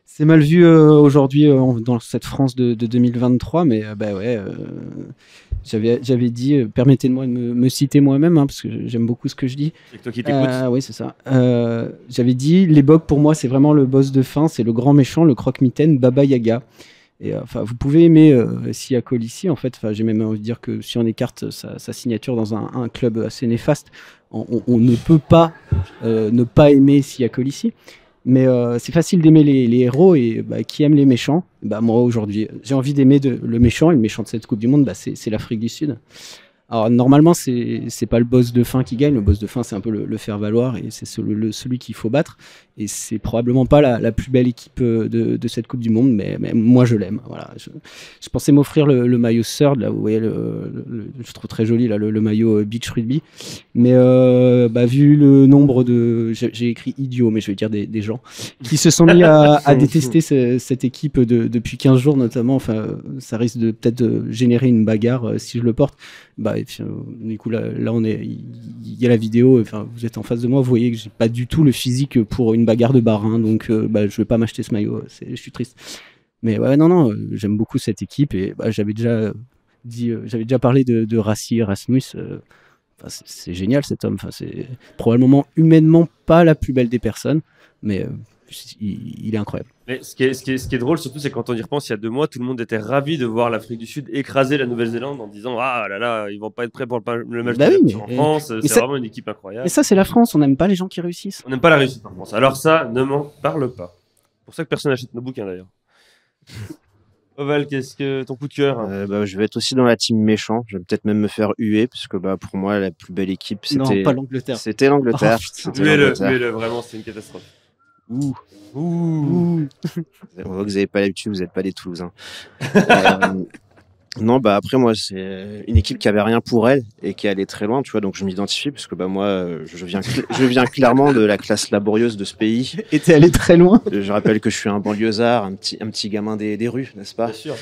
C'est mal vu aujourd'hui dans cette France de 2023, mais j'avais dit, permettez-moi de me citer moi-même, hein, parce que j'aime beaucoup ce que je dis. C'est toi qui t'écoutes. Oui, c'est ça. J'avais dit, les Bogs, pour moi, c'est vraiment le boss de fin, c'est le grand méchant, le croque-mitaine, Baba Yaga. Et vous pouvez aimer Sia Colissi, en fait. J'ai même envie de dire que si on écarte sa signature dans un club assez néfaste, on ne peut pas ne pas aimer Sia Colissi. Mais c'est facile d'aimer les héros et qui aime les méchants. Moi aujourd'hui, j'ai envie d'aimer le méchant, et le méchant de cette Coupe du Monde, c'est l'Afrique du Sud. Alors normalement, c'est pas le boss de fin qui gagne. Le boss de fin, c'est un peu le faire valoir et c'est celui qu'il faut battre. Et c'est probablement pas la plus belle équipe de cette Coupe du Monde, mais moi je l'aime. Voilà. Je pensais m'offrir le maillot Third, là, vous voyez, je trouve très joli là, le maillot Beach Rugby. Mais vu le nombre de, j'ai écrit idiots, mais je vais dire des gens qui se sont mis à détester cette équipe depuis 15 jours notamment. Enfin, ça risque de peut-être générer une bagarre si je le porte. Du coup là il y a la vidéo, enfin vous êtes en face de moi, vous voyez que j'ai pas du tout le physique pour une bagarre de bar, hein, donc je vais pas m'acheter ce maillot, je suis triste. Mais ouais, non, j'aime beaucoup cette équipe et j'avais déjà j'avais déjà parlé de Rassi Erasmus. Enfin, c'est génial cet homme. Enfin, c'est probablement humainement pas la plus belle des personnes, mais il est incroyable. Mais ce qui est drôle surtout, c'est quand on y repense, il y a 2 mois, tout le monde était ravi de voir l'Afrique du Sud écraser la Nouvelle-Zélande en disant ah là là, ils vont pas être prêts pour le match Bah oui, mais- en France. C'est ça- vraiment une équipe incroyable. Et ça, c'est la France. On n'aime pas les gens qui réussissent. On n'aime pas la réussite en France. Alors ça, ne m'en parle pas. C'est pour ça que personne n'achète nos bouquins d'ailleurs. Oval, qu'est-ce que ton coup de cœur? Je vais être aussi dans la team méchant. Je vais peut-être même me faire huer, parce que pour moi, la plus belle équipe, Non, c'était pas l'Angleterre. c'était l'Angleterre. Oh, putain. C'était Huez-le, l'Angleterre. vraiment, c'est une catastrophe. Ouh. Ouh. On voit que vous n'avez pas l'habitude, vous n'êtes pas des Toulousains. Euh, non, après, moi, c'est une équipe qui avait rien pour elle et qui allait très loin, tu vois, donc je m'identifie, parce que moi, je viens clairement de la classe laborieuse de ce pays. Et t'es allé très loin. Je rappelle que je suis un banlieusard, un petit gamin des rues, n'est-ce pas? Bien sûr.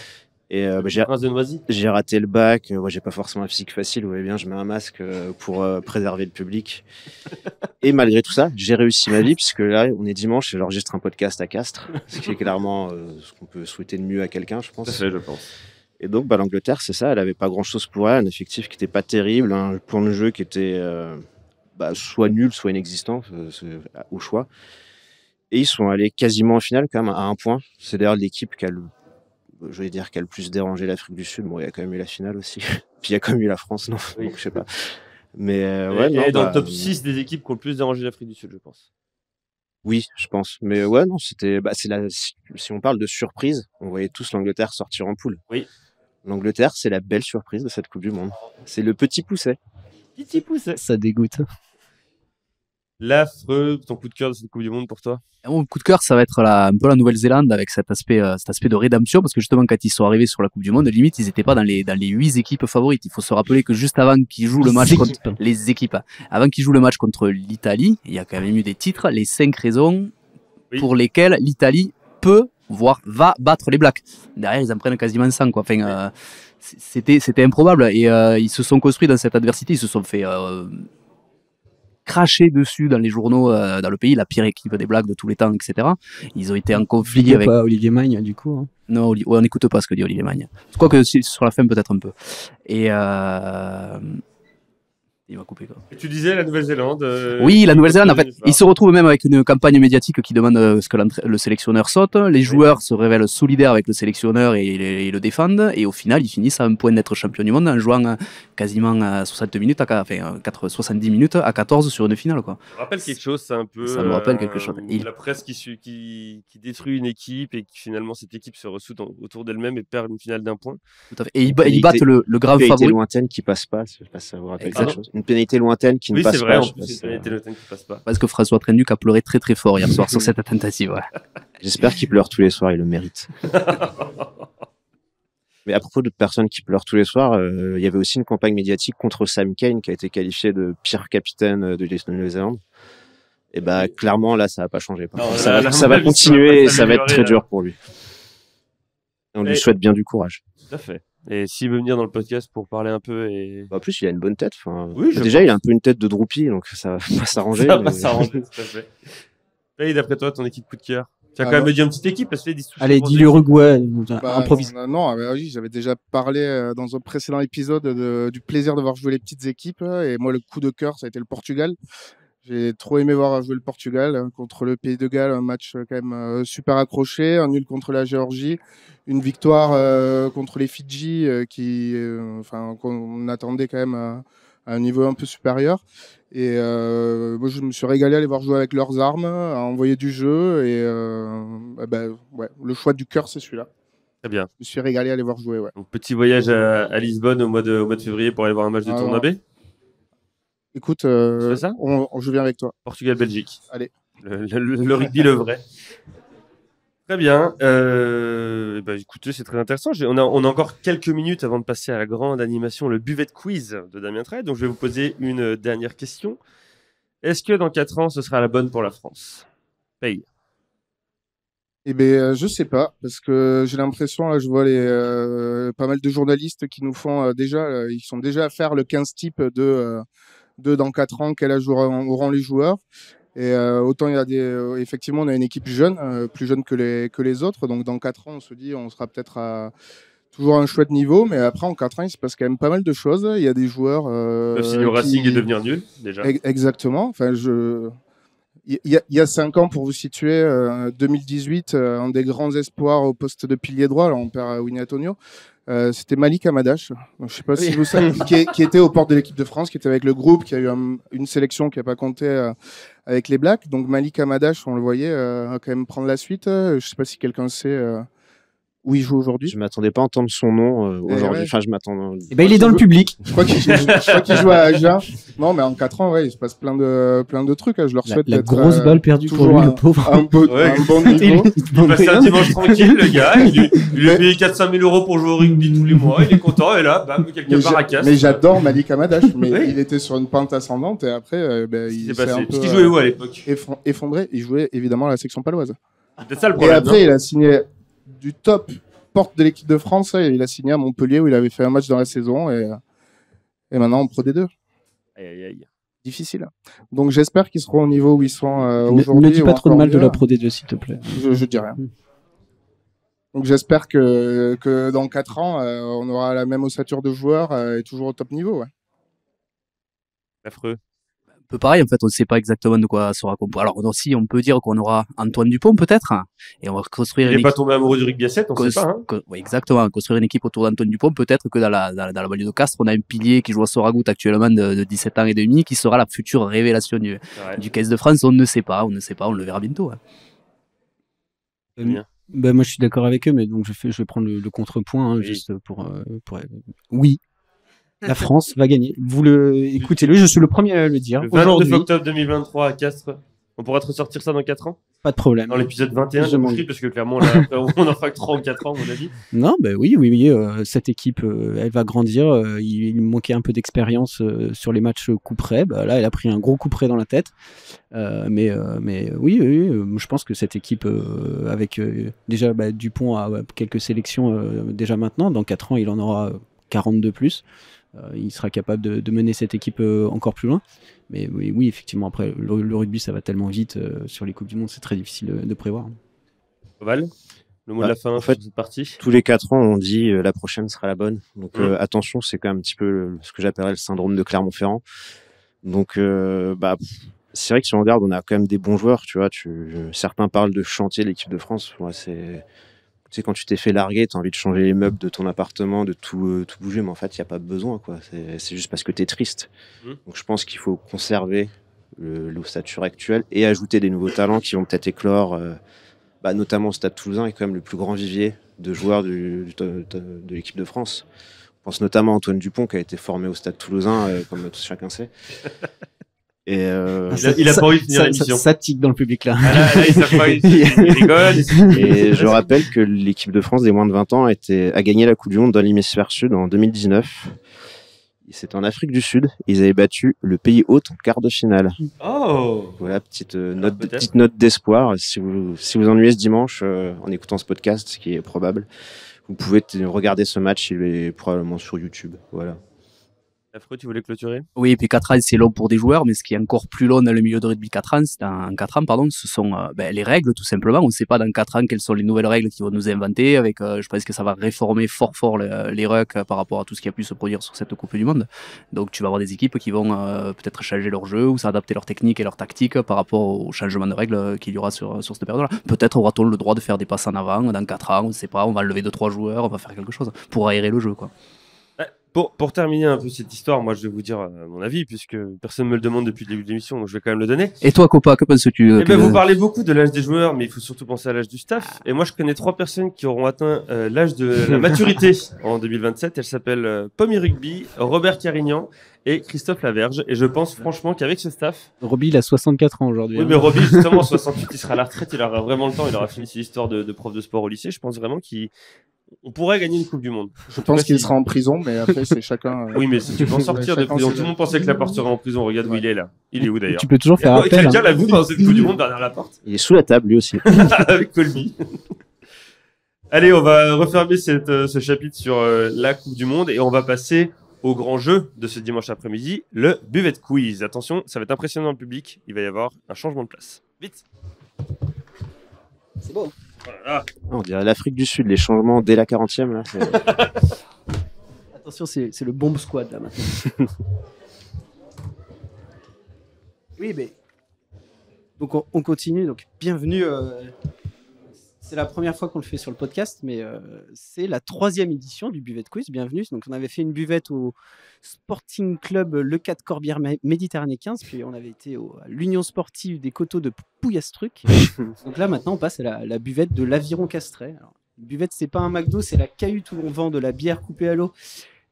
Et Prince de Noisy. j'ai raté le bac. Moi, j'ai pas forcément un physique facile. Vous voyez bien, je mets un masque pour préserver le public. Et malgré tout ça, j'ai réussi ma vie, puisque là, on est dimanche et j'enregistre un podcast à Castres, ce qui est clairement ce qu'on peut souhaiter de mieux à quelqu'un, je Tout à pense. fait, je pense. Et donc, l'Angleterre, c'est ça. Elle avait pas grand-chose pour elle, un effectif qui était pas terrible, un plan de jeu qui était soit nul, soit inexistant, au choix. Et ils sont allés quasiment en finale, quand même, à 1 point. C'est d'ailleurs l'équipe qui a le plus dérangé l'Afrique du Sud. Bon, il y a quand même eu la finale aussi. Puis il y a quand même eu la France, non? Oui. Donc, je sais pas. Mais Et dans le top 6 des équipes qui ont le plus dérangé l'Afrique du Sud, je pense. oui, je pense. Mais non, c'était. Si on parle de surprise, on voyait tous l'Angleterre sortir en poule. Oui. L'Angleterre, c'est la belle surprise de cette Coupe du Monde. C'est le petit pousset. Petit pouce. Ça dégoûte. L'affreux, ton coup de cœur de cette Coupe du Monde pour toi? Mon coup de cœur, ça va être un peu la Nouvelle-Zélande avec cet aspect de rédemption, parce que justement, quand ils sont arrivés sur la Coupe du Monde, limite, ils n'étaient pas dans les 8 équipes favorites. Il faut se rappeler que juste avant qu'ils jouent le match contre les équipes, avant qu'ils jouent le match contre l'Italie, il y a quand même eu des titres, les 5 raisons pour lesquelles l'Italie peut, voire va battre les Blacks. Derrière, ils en prennent quasiment 100, quoi. Enfin, c'était improbable. Et ils se sont construits dans cette adversité, ils se sont fait cracher dessus dans les journaux dans le pays, la pire équipe des Blacks de tous les temps, etc. Ils ont été en conflit avec... Pas Olivier Magne, du coup. Hein. Non, on n'écoute pas ce que dit Olivier Magne. Je crois que sur la fin, peut-être un peu. Et... Il m'a coupé, quoi. Et tu disais la Nouvelle-Zélande. Oui, la Nouvelle-Zélande, en fait, ils se retrouvent même avec une campagne médiatique qui demande ce que le sélectionneur saute. Les joueurs se révèlent solidaires avec le sélectionneur et le défendent. Et au final, ils finissent à 1 point d'être champion du monde en jouant quasiment à 70 minutes à 14 sur une finale, quoi. Ça me rappelle quelque chose, c'est un peu. Ça me rappelle quelque chose. La presse qui détruit une équipe et qui finalement cette équipe se ressoute autour d'elle-même et perd une finale d'1 point. Tout à fait. Et ils battent le grand Une pénalité favori. lointaine qui passe pas. Je sais pas si ça vous rappelle quelque chose. Une pénalité lointaine qui ne Oui, passe c'est vrai, pas. en je sais plus, pas c'est si une pénalité lointaine qui passe pas. Parce que François Trenduc a pleuré très très fort hier soir sur cette tentative. Ouais. J'espère qu'il pleure tous les soirs, il le mérite. Mais à propos de personnes qui pleurent tous les soirs, il y avait aussi une campagne médiatique contre Sam Cane qui a été qualifié de pire capitaine de la Nouvelle-Zélande. Et clairement, là, ça va pas changer. Non, Ça là, va ça continuer et va ça va être très s'améliorer, dur pour lui. Et on lui souhaite bien du courage. Tout à fait. Et s'il veut venir dans le podcast pour parler un peu et. En plus, il a une bonne tête. Enfin, Oui, déjà, il a un peu une tête de Droupy, donc ça va pas s'arranger. Ça va s'arranger, tout à fait. Et d'après toi, ton équipe coup de cœur? Tu as quand même dit une petite équipe parce que allez, dis l'Uruguay, improvise. Non, oui, j'avais déjà parlé dans un précédent épisode du plaisir de voir jouer les petites équipes. Et moi, le coup de cœur, ça a été le Portugal. J'ai trop aimé voir jouer le Portugal contre le Pays de Galles, un match quand même super accroché, un nul contre la Géorgie, une victoire contre les Fidji qu'on attendait quand même à un niveau un peu supérieur. Et moi, je me suis régalé à les voir jouer avec leurs armes, à envoyer du jeu. Et le choix du cœur, c'est celui-là. Très bien. Je me suis régalé à les voir jouer. Ouais. Donc, petit voyage à Lisbonne au mois de février pour aller voir un match de tournoi B. Écoute, ça je viens avec toi. Portugal-Belgique. Allez. Le rugby, le vrai. Très bien. Écoutez, c'est très intéressant. On a encore quelques minutes avant de passer à la grande animation, le buvet quiz de Damien Trey. Donc, je vais vous poser une dernière question. Est-ce que dans 4 ans, ce sera la bonne pour la France? Paye. Je sais pas, parce que j'ai l'impression, là, je vois pas mal de journalistes qui nous font ils sont déjà à faire le 15 type de dans 4 ans, quel âge auront les joueurs. Et autant il y a effectivement, on a une équipe jeune, plus jeune que les autres. Donc dans 4 ans, on se dit, on sera peut-être à toujours un chouette niveau, mais après en 4 ans, il se passe quand même pas mal de choses. Il y a des joueurs Peuvent signer au Racing et devenir nuls, déjà. Exactement. Enfin, il y a 5 ans, pour vous situer, 2018, un des grands espoirs au poste de pilier droit, là, on perd Winnie Antonio, c'était Malik Amadash. Donc, je sais pas si vous savez, qui était aux portes de l'équipe de France, qui était avec le groupe, qui a eu une sélection qui n'a pas compté avec les Blacks. Donc Malik Amadash, on le voyait quand même prendre la suite. Je sais pas si quelqu'un sait où il joue aujourd'hui. Je m'attendais pas à entendre son nom aujourd'hui. ouais. Enfin, je m'attends. Eh ben, il est dans le public. Je crois qu'il joue à Agen. Non, mais en 4 ans, ouais, il se passe plein de trucs. Je leur souhaite La d'être grosse balle perdue pour toujours lui, le pauvre. un bon niveau. Il passe un dimanche tranquille, le gars. Il lui a payé 400 000 € pour jouer au rugby tous les mois. Il est content, et là, bam, quelqu'un part à casse. Mais j'adore Malik Amadash. Mais Oui. il était sur une pente ascendante et après, il s'est un peu Parce qu'il jouait où à l'époque? effondré. Il jouait évidemment à la section paloise. C'était ça le Et problème. après, il a signé du top porte de l'équipe de France. Il a signé à Montpellier où il avait fait un match dans la saison et maintenant en Pro D2. Aïe, aïe, aïe. Difficile. Donc j'espère qu'ils seront au niveau où ils sont aujourd'hui. Ne dis pas ou trop de encore mal de mieux. la Pro D2, s'il te plaît. Je dis rien. Donc j'espère que dans 4 ans, on aura la même ossature de joueurs et toujours au top niveau. Ouais. Affreux. Un peu pareil, en fait, on ne sait pas exactement de quoi sera composé. Alors, aussi, on peut dire qu'on aura Antoine Dupont, peut-être, et on va construire Il une n'est pas équipe. tombé amoureux du rugby à 7, on ne sait pas. Hein. Oui, exactement. Construire une équipe autour d'Antoine Dupont, peut-être que dans la banlieue de Castres, on a un pilier qui joue à Soragout actuellement de 17 ans et demi, qui sera la future révélation du 15 de France. On ne sait pas, on le verra bientôt. Hein. Bien. Ben, moi, je suis d'accord avec eux, mais donc je vais prendre le contrepoint, hein, Oui. juste pour. Oui, la France va gagner. Écoutez-le, je suis le premier à le dire. Le 29 Aujourd'hui, octobre 2023 à Castres. On pourra te ressortir ça dans 4 ans? pas de problème. Dans l'épisode 21, Je je m'en m'en dis. parce que clairement, là, on en fera que 3 ou 4 ans, à mon avis. Non, ben oui, cette équipe, elle va grandir. Il manquait un peu d'expérience sur les matchs coup près. Bah, là, elle a pris un gros coup près dans la tête. Mais oui, je pense que cette équipe, avec déjà Dupont a quelques sélections déjà maintenant. Dans 4 ans, il en aura 42 plus. Il sera capable de mener cette équipe encore plus loin. Mais oui, effectivement, après, le rugby, ça va tellement vite sur les Coupes du Monde, c'est très difficile de prévoir. Val, le mot de la fin en fait, sur cette partie. Tous les 4 ans, on dit la prochaine sera la bonne. Donc attention, c'est quand même un petit peu ce que j'appellerais le syndrome de Clermont-Ferrand. Donc c'est vrai que si on regarde, on a quand même des bons joueurs. Tu vois, certains parlent de chantier l'équipe de France. Ouais, tu sais, quand tu t'es fait larguer, tu as envie de changer les meubles de ton appartement, de tout bouger, mais en fait, il n'y a pas besoin, quoi. C'est juste parce que tu es triste. Donc je pense qu'il faut conserver l'ossature actuelle et ajouter des nouveaux talents qui vont peut-être éclore, notamment au Stade Toulousain, est quand même le plus grand vivier de joueurs de l'équipe de France. On pense notamment à Antoine Dupont, qui a été formé au Stade Toulousain, comme chacun sait. Et Il a pas envie de finir l'émission. Ça tique dans le public là. Ah là, ils savent pas, ils rigolent. Et je rappelle que l'équipe de France des moins de 20 ans a gagné la Coupe du Monde dans l'hémisphère sud en 2019. C'était en Afrique du Sud. Ils avaient battu le pays hôte en quart de finale. Oh. Voilà, petite peut-être. note d'espoir. Si vous ennuyez ce dimanche en écoutant ce podcast, ce qui est probable, vous pouvez regarder ce match. Il est probablement sur YouTube. Voilà. Affreux, tu voulais clôturer? Oui, et puis 4 ans, c'est long pour des joueurs, mais ce qui est encore plus long dans le milieu de rugby 4 ans, ce sont les règles, tout simplement. On ne sait pas dans 4 ans quelles sont les nouvelles règles qu'ils vont nous inventer. Je pense que ça va réformer fort les rucks par rapport à tout ce qui a pu se produire sur cette Coupe du Monde. Donc tu vas avoir des équipes qui vont peut-être changer leur jeu ou s'adapter leur technique et leur tactique par rapport au changement de règles qu'il y aura sur cette période-là. Peut-être aura-t-on le droit de faire des passes en avant dans 4 ans, on ne sait pas, on va lever 2-3 joueurs, on va faire quelque chose pour aérer le jeu, quoi. Pour terminer un peu cette histoire, moi je vais vous dire mon avis, puisque personne ne me le demande depuis le début de l'émission, donc je vais quand même le donner. Et toi, Copa, que penses-tu Vous parlez beaucoup de l'âge des joueurs, mais il faut surtout penser à l'âge du staff. Et moi je connais 3 personnes qui auront atteint l'âge de la maturité en 2027. Elles s'appellent Pommy Rugby, Robert Carignan et Christophe Laverge. Et je pense franchement qu'avec ce staff... Roby, il a 64 ans aujourd'hui. Oui, mais Roby, justement, 68, il sera à la retraite, il aura vraiment le temps, il aura fini ses histoires de prof de sport au lycée. Je pense vraiment qu'on pourrait gagner une Coupe du Monde. Je pense qu'il sera en prison, mais après, c'est chacun. Oui, mais si tu peux en sortir de Chacun prison. ses- Tout le monde pensait que Laporte serait en prison. Regarde où il est là. Il est où d'ailleurs? Tu peux toujours faire appel. Quelqu'un hein. l'a vu dans cette Coupe du Monde derrière la porte Il est sous la table, lui aussi. avec Colby. Allez, on va refermer ce chapitre sur la Coupe du Monde et on va passer au grand jeu de ce dimanche après-midi, le Buvette Quiz. Attention, ça va être impressionnant dans le public. Il va y avoir un changement de place. Vite. C'est beau. Voilà. On dirait l'Afrique du Sud, les changements dès la 40e. Là, Attention, c'est le bomb squad là maintenant. Oui, mais donc on continue. Donc bienvenue. C'est la première fois qu'on le fait sur le podcast, mais c'est la 3e édition du Buvette Quiz. Bienvenue. Donc on avait fait une buvette au Sporting Club Le 4 Corbière Méditerranée 15, puis on avait été à l'Union Sportive des Coteaux de Pouillastruc. Donc là maintenant on passe à la buvette de l'Aviron Castrais. Alors, buvette, c'est pas un McDo, c'est la cahute où l'on vend de la bière coupée à l'eau,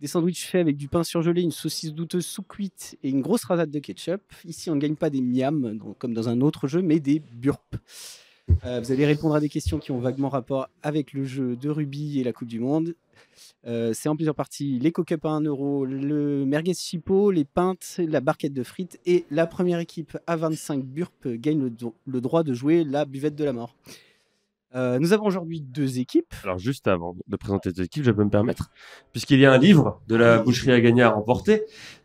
des sandwichs faits avec du pain surgelé, une saucisse douteuse sous-cuite et une grosse rasade de ketchup. Ici, on ne gagne pas des miams, comme dans un autre jeu, mais des burps. Vous allez répondre à des questions qui ont vaguement rapport avec le jeu de rugby et la Coupe du Monde. C'est en plusieurs parties. Les coca-cups à 1 euro, le merguez chipot, les pintes, la barquette de frites. Et la première équipe à 25 burps gagne le droit de jouer la buvette de la mort. Nous avons aujourd'hui 2 équipes. Alors juste avant de présenter ces équipes, je peux me permettre, puisqu'il y a un livre de la boucherie à gagner à remporter.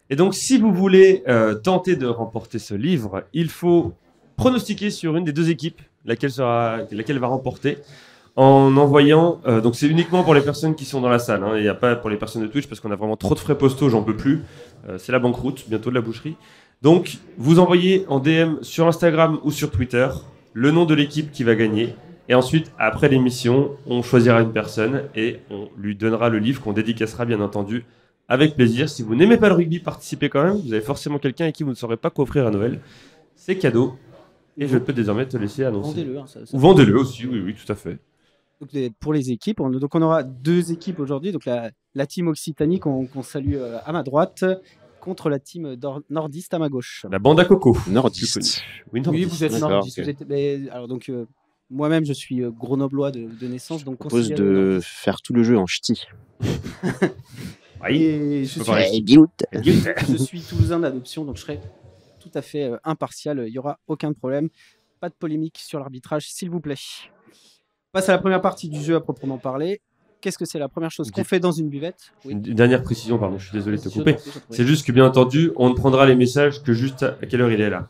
Et donc si vous voulez tenter de remporter ce livre, il faut pronostiquer sur une des 2 équipes laquelle va remporter en envoyant, donc c'est uniquement pour les personnes qui sont dans la salle, il n'y a pas pour les personnes de Twitch parce qu'on a vraiment trop de frais postaux, j'en peux plus, c'est la banqueroute bientôt de la boucherie. Donc vous envoyez en DM sur Instagram ou sur Twitter le nom de l'équipe qui va gagner. Et ensuite, après l'émission, on choisira une personne et on lui donnera le livre qu'on dédicacera bien entendu avec plaisir. Si vous n'aimez pas le rugby, participez quand même. Vous avez forcément quelqu'un à qui vous ne saurez pas quoi offrir à Noël. C'est cadeau. Et je peux désormais te laisser annoncer. Vendez-le. Ou vendez-le aussi, oui, tout à fait. Donc pour les équipes, on aura 2 équipes aujourd'hui. Donc la team Occitanie qu'on salue à ma droite contre la team nordiste à ma gauche. La bande à coco. Nordiste. Oui, Oui, vous êtes D'accord, nordiste. ok. Vous êtes, alors donc moi-même je suis grenoblois de naissance, donc Je propose considéré de nordiste. faire tout le jeu en ch'ti. Et je peux suis, parler. je suis toulousain d'adoption, donc je serai tout à fait impartial. Il n'y aura aucun problème. Pas de polémique sur l'arbitrage, s'il vous plaît. On passe à la première partie du jeu à proprement parler. Qu'est-ce que c'est la première chose qu'on fait dans une buvette? Oui. Une dernière précision, pardon, je suis désolé de te couper. C'est juste que bien entendu, on ne prendra les messages que juste à quelle heure il est là.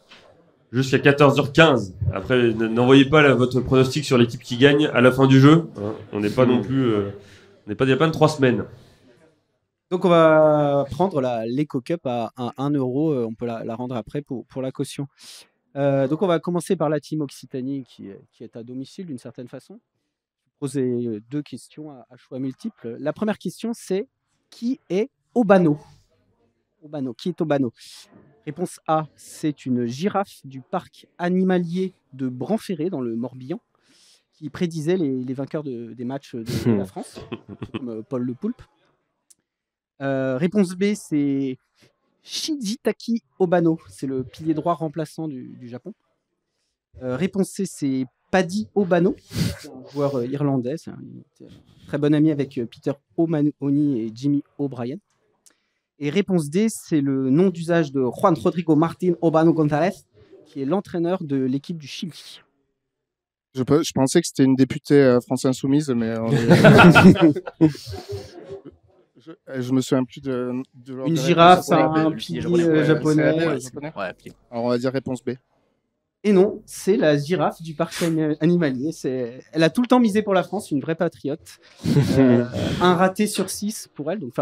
Jusqu'à 14h15. Après, n'envoyez pas votre pronostic sur l'équipe qui gagne à la fin du jeu. Hein. On n'est pas non plus... il n'y a pas de 3 semaines. Donc on va prendre l'Eco-Cup à 1 euro. On peut la rendre après pour la caution. Donc on va commencer par la team Occitanie qui est à domicile d'une certaine façon. Je vais poser 2 questions à choix multiples. La première question c'est qui est Obano? Qui est Obano? Réponse A, c'est une girafe du parc animalier de Branferré dans le Morbihan qui prédisait les vainqueurs des matchs de la France, comme Paul Le Poulpe. Réponse B, c'est Shizitaki Obano, c'est le pilier droit remplaçant du Japon. Réponse C, c'est Paddy Obano, c'est un joueur irlandais, c'est un très bon ami avec Peter O'Mahony et Jimmy O'Brien. Et réponse D, c'est le nom d'usage de Juan Rodrigo Martín Obano González, qui est l'entraîneur de l'équipe du Chili. Je pensais que c'était une députée France Insoumise, mais je me souviens plus de Une girafe, c'est réponse. un pilier japonais. japonais. Ouais, puis- Alors on va dire réponse B. Et non, c'est la girafe du parc animalier. Elle a tout le temps misé pour la France, une vraie patriote. Un raté sur 6 pour elle. Donc,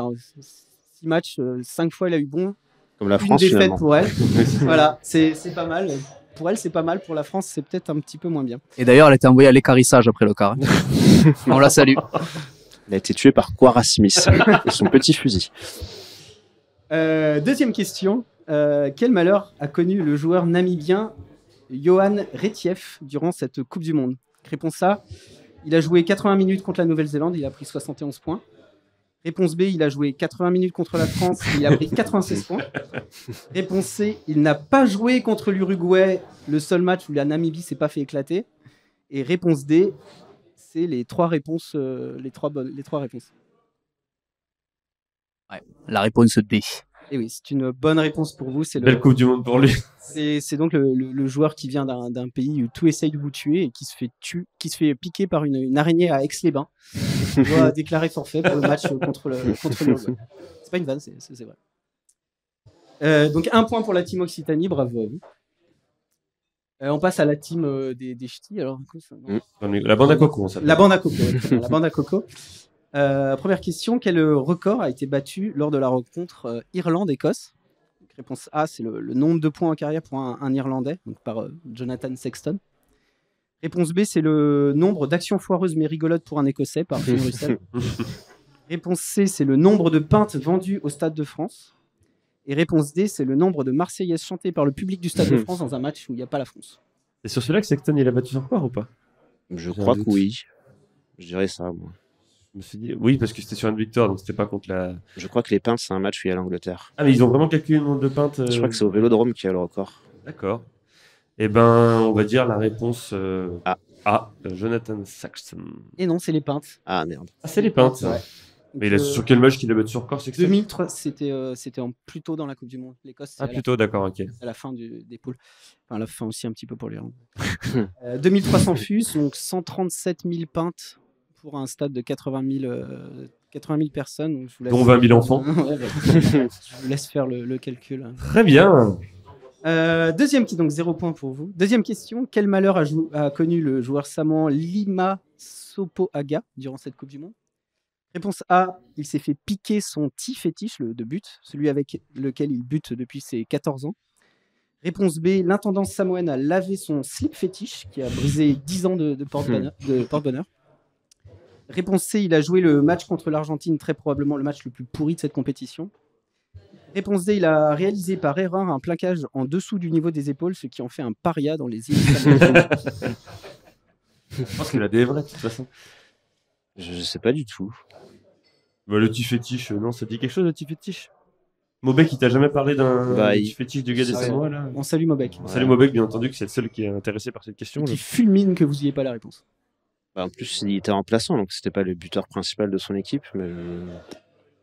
6 matchs, 5 fois elle a eu bon. Comme la Une France, défaite finalement. pour elle. Voilà, c'est pas mal. Pour elle, c'est pas mal. Pour la France, c'est peut-être un petit peu moins bien. Et d'ailleurs, elle a été envoyée à l'écarissage après le quart. Hein. On la salue. Il a été tué par Quara Smith et son petit fusil. Deuxième question. Quel malheur a connu le joueur namibien Johan Retief durant cette Coupe du Monde? Réponse A, il a joué 80 minutes contre la Nouvelle-Zélande, il a pris 71 points. Réponse B, il a joué 80 minutes contre la France, il a pris 96 points. Réponse C, il n'a pas joué contre l'Uruguay, le seul match où la Namibie s'est pas fait éclater. Et réponse D, c'est les 3 réponses, les trois réponses. Ouais, la réponse D. Et oui, c'est une bonne réponse pour vous. C'est Belle Coupe du Monde pour lui. C'est donc le joueur qui vient d'un pays où tout essaye de vous tuer et qui se fait piquer par une araignée à Aix-les-Bains. Il doit déclarer forfait pour le match contre l'Uruguay. C'est pas une vanne, c'est vrai. Donc 1 point pour la team Occitanie, bravo à vous. On passe à la team des ch'tis. Alors, La bande à coco, on s'appelle. la bande à coco. Ouais, très bien, la bande à coco. Première question, quel record a été battu lors de la rencontre Irlande-Écosse? Réponse A, c'est le nombre de points en carrière pour un Irlandais, donc par Jonathan Sexton. Réponse B, c'est le nombre d'actions foireuses mais rigolotes pour un Écossais par Finn Russell. Réponse C, c'est le nombre de pintes vendues au Stade de France. Et réponse D, c'est le nombre de Marseillaises chantées par le public du Stade de France dans un match où il n'y a pas la France. C'est sur celui-là que Sexton il a battu son record ou pas? Je J'ai un crois que doute. oui. Je dirais ça, moi. Je me suis dit, oui, parce que c'était sur une victoire, donc c'était pas contre la. Je crois que les pintes, c'est un match où il y a l'Angleterre. Ah, mais ils ont vraiment calculé le nombre de pintes. Je crois que c'est au Vélodrome qui a le record. D'accord. Eh ben, on va dire la réponse A. A, Jonathan Sexton. Et non, c'est les pintes. Ah merde. Ah, c'est les pintes. Ouais. Mais il a sur quel match qu'il a battu son record, Sexton? 2003, c'était plus tôt dans la Coupe du Monde. L'Écosse, c'est Ah, plutôt, d'accord, ok. à la fin des poules. Enfin, à la fin aussi un petit peu pour l'Irlande. 2300 fûts, donc 137 000 pintes pour un stade de 80 000 personnes. Donc je vous laisse... Dont 20 000 enfants. Ouais, je vous laisse faire le calcul. Très bien. Deuxième qui donc 0 point pour vous. Deuxième question, quel malheur a connu le joueur samoan Lima Sopoaga durant cette Coupe du Monde? Réponse A, il s'est fait piquer son tee fétiche de but, celui avec lequel il bute depuis ses 14 ans. Réponse B, l'intendance samoenne a lavé son slip fétiche qui a brisé 10 ans de porte-bonheur. Réponse C, il a joué le match contre l'Argentine, très probablement le match le plus pourri de cette compétition. Réponse D, il a réalisé par erreur un plaquage en dessous du niveau des épaules, ce qui en fait un paria dans les îles samoyennes. Je pense qu'il a des vrais, de toute façon. Je sais pas du tout. Bah, le petit fétiche, non, ça dit quelque chose, le petit fétiche? Mobek, il t'a jamais parlé d'un Bah, petit fétiche du gars des Ouais. Samoa, là? On salue Mobek, Salut Mobek, bien entendu, que c'est le seul qui est intéressé par cette question. là. qui fulmine que vous n'ayez pas la réponse. Bah, en plus, il était remplaçant, donc c'était pas le buteur principal de son équipe. Mais...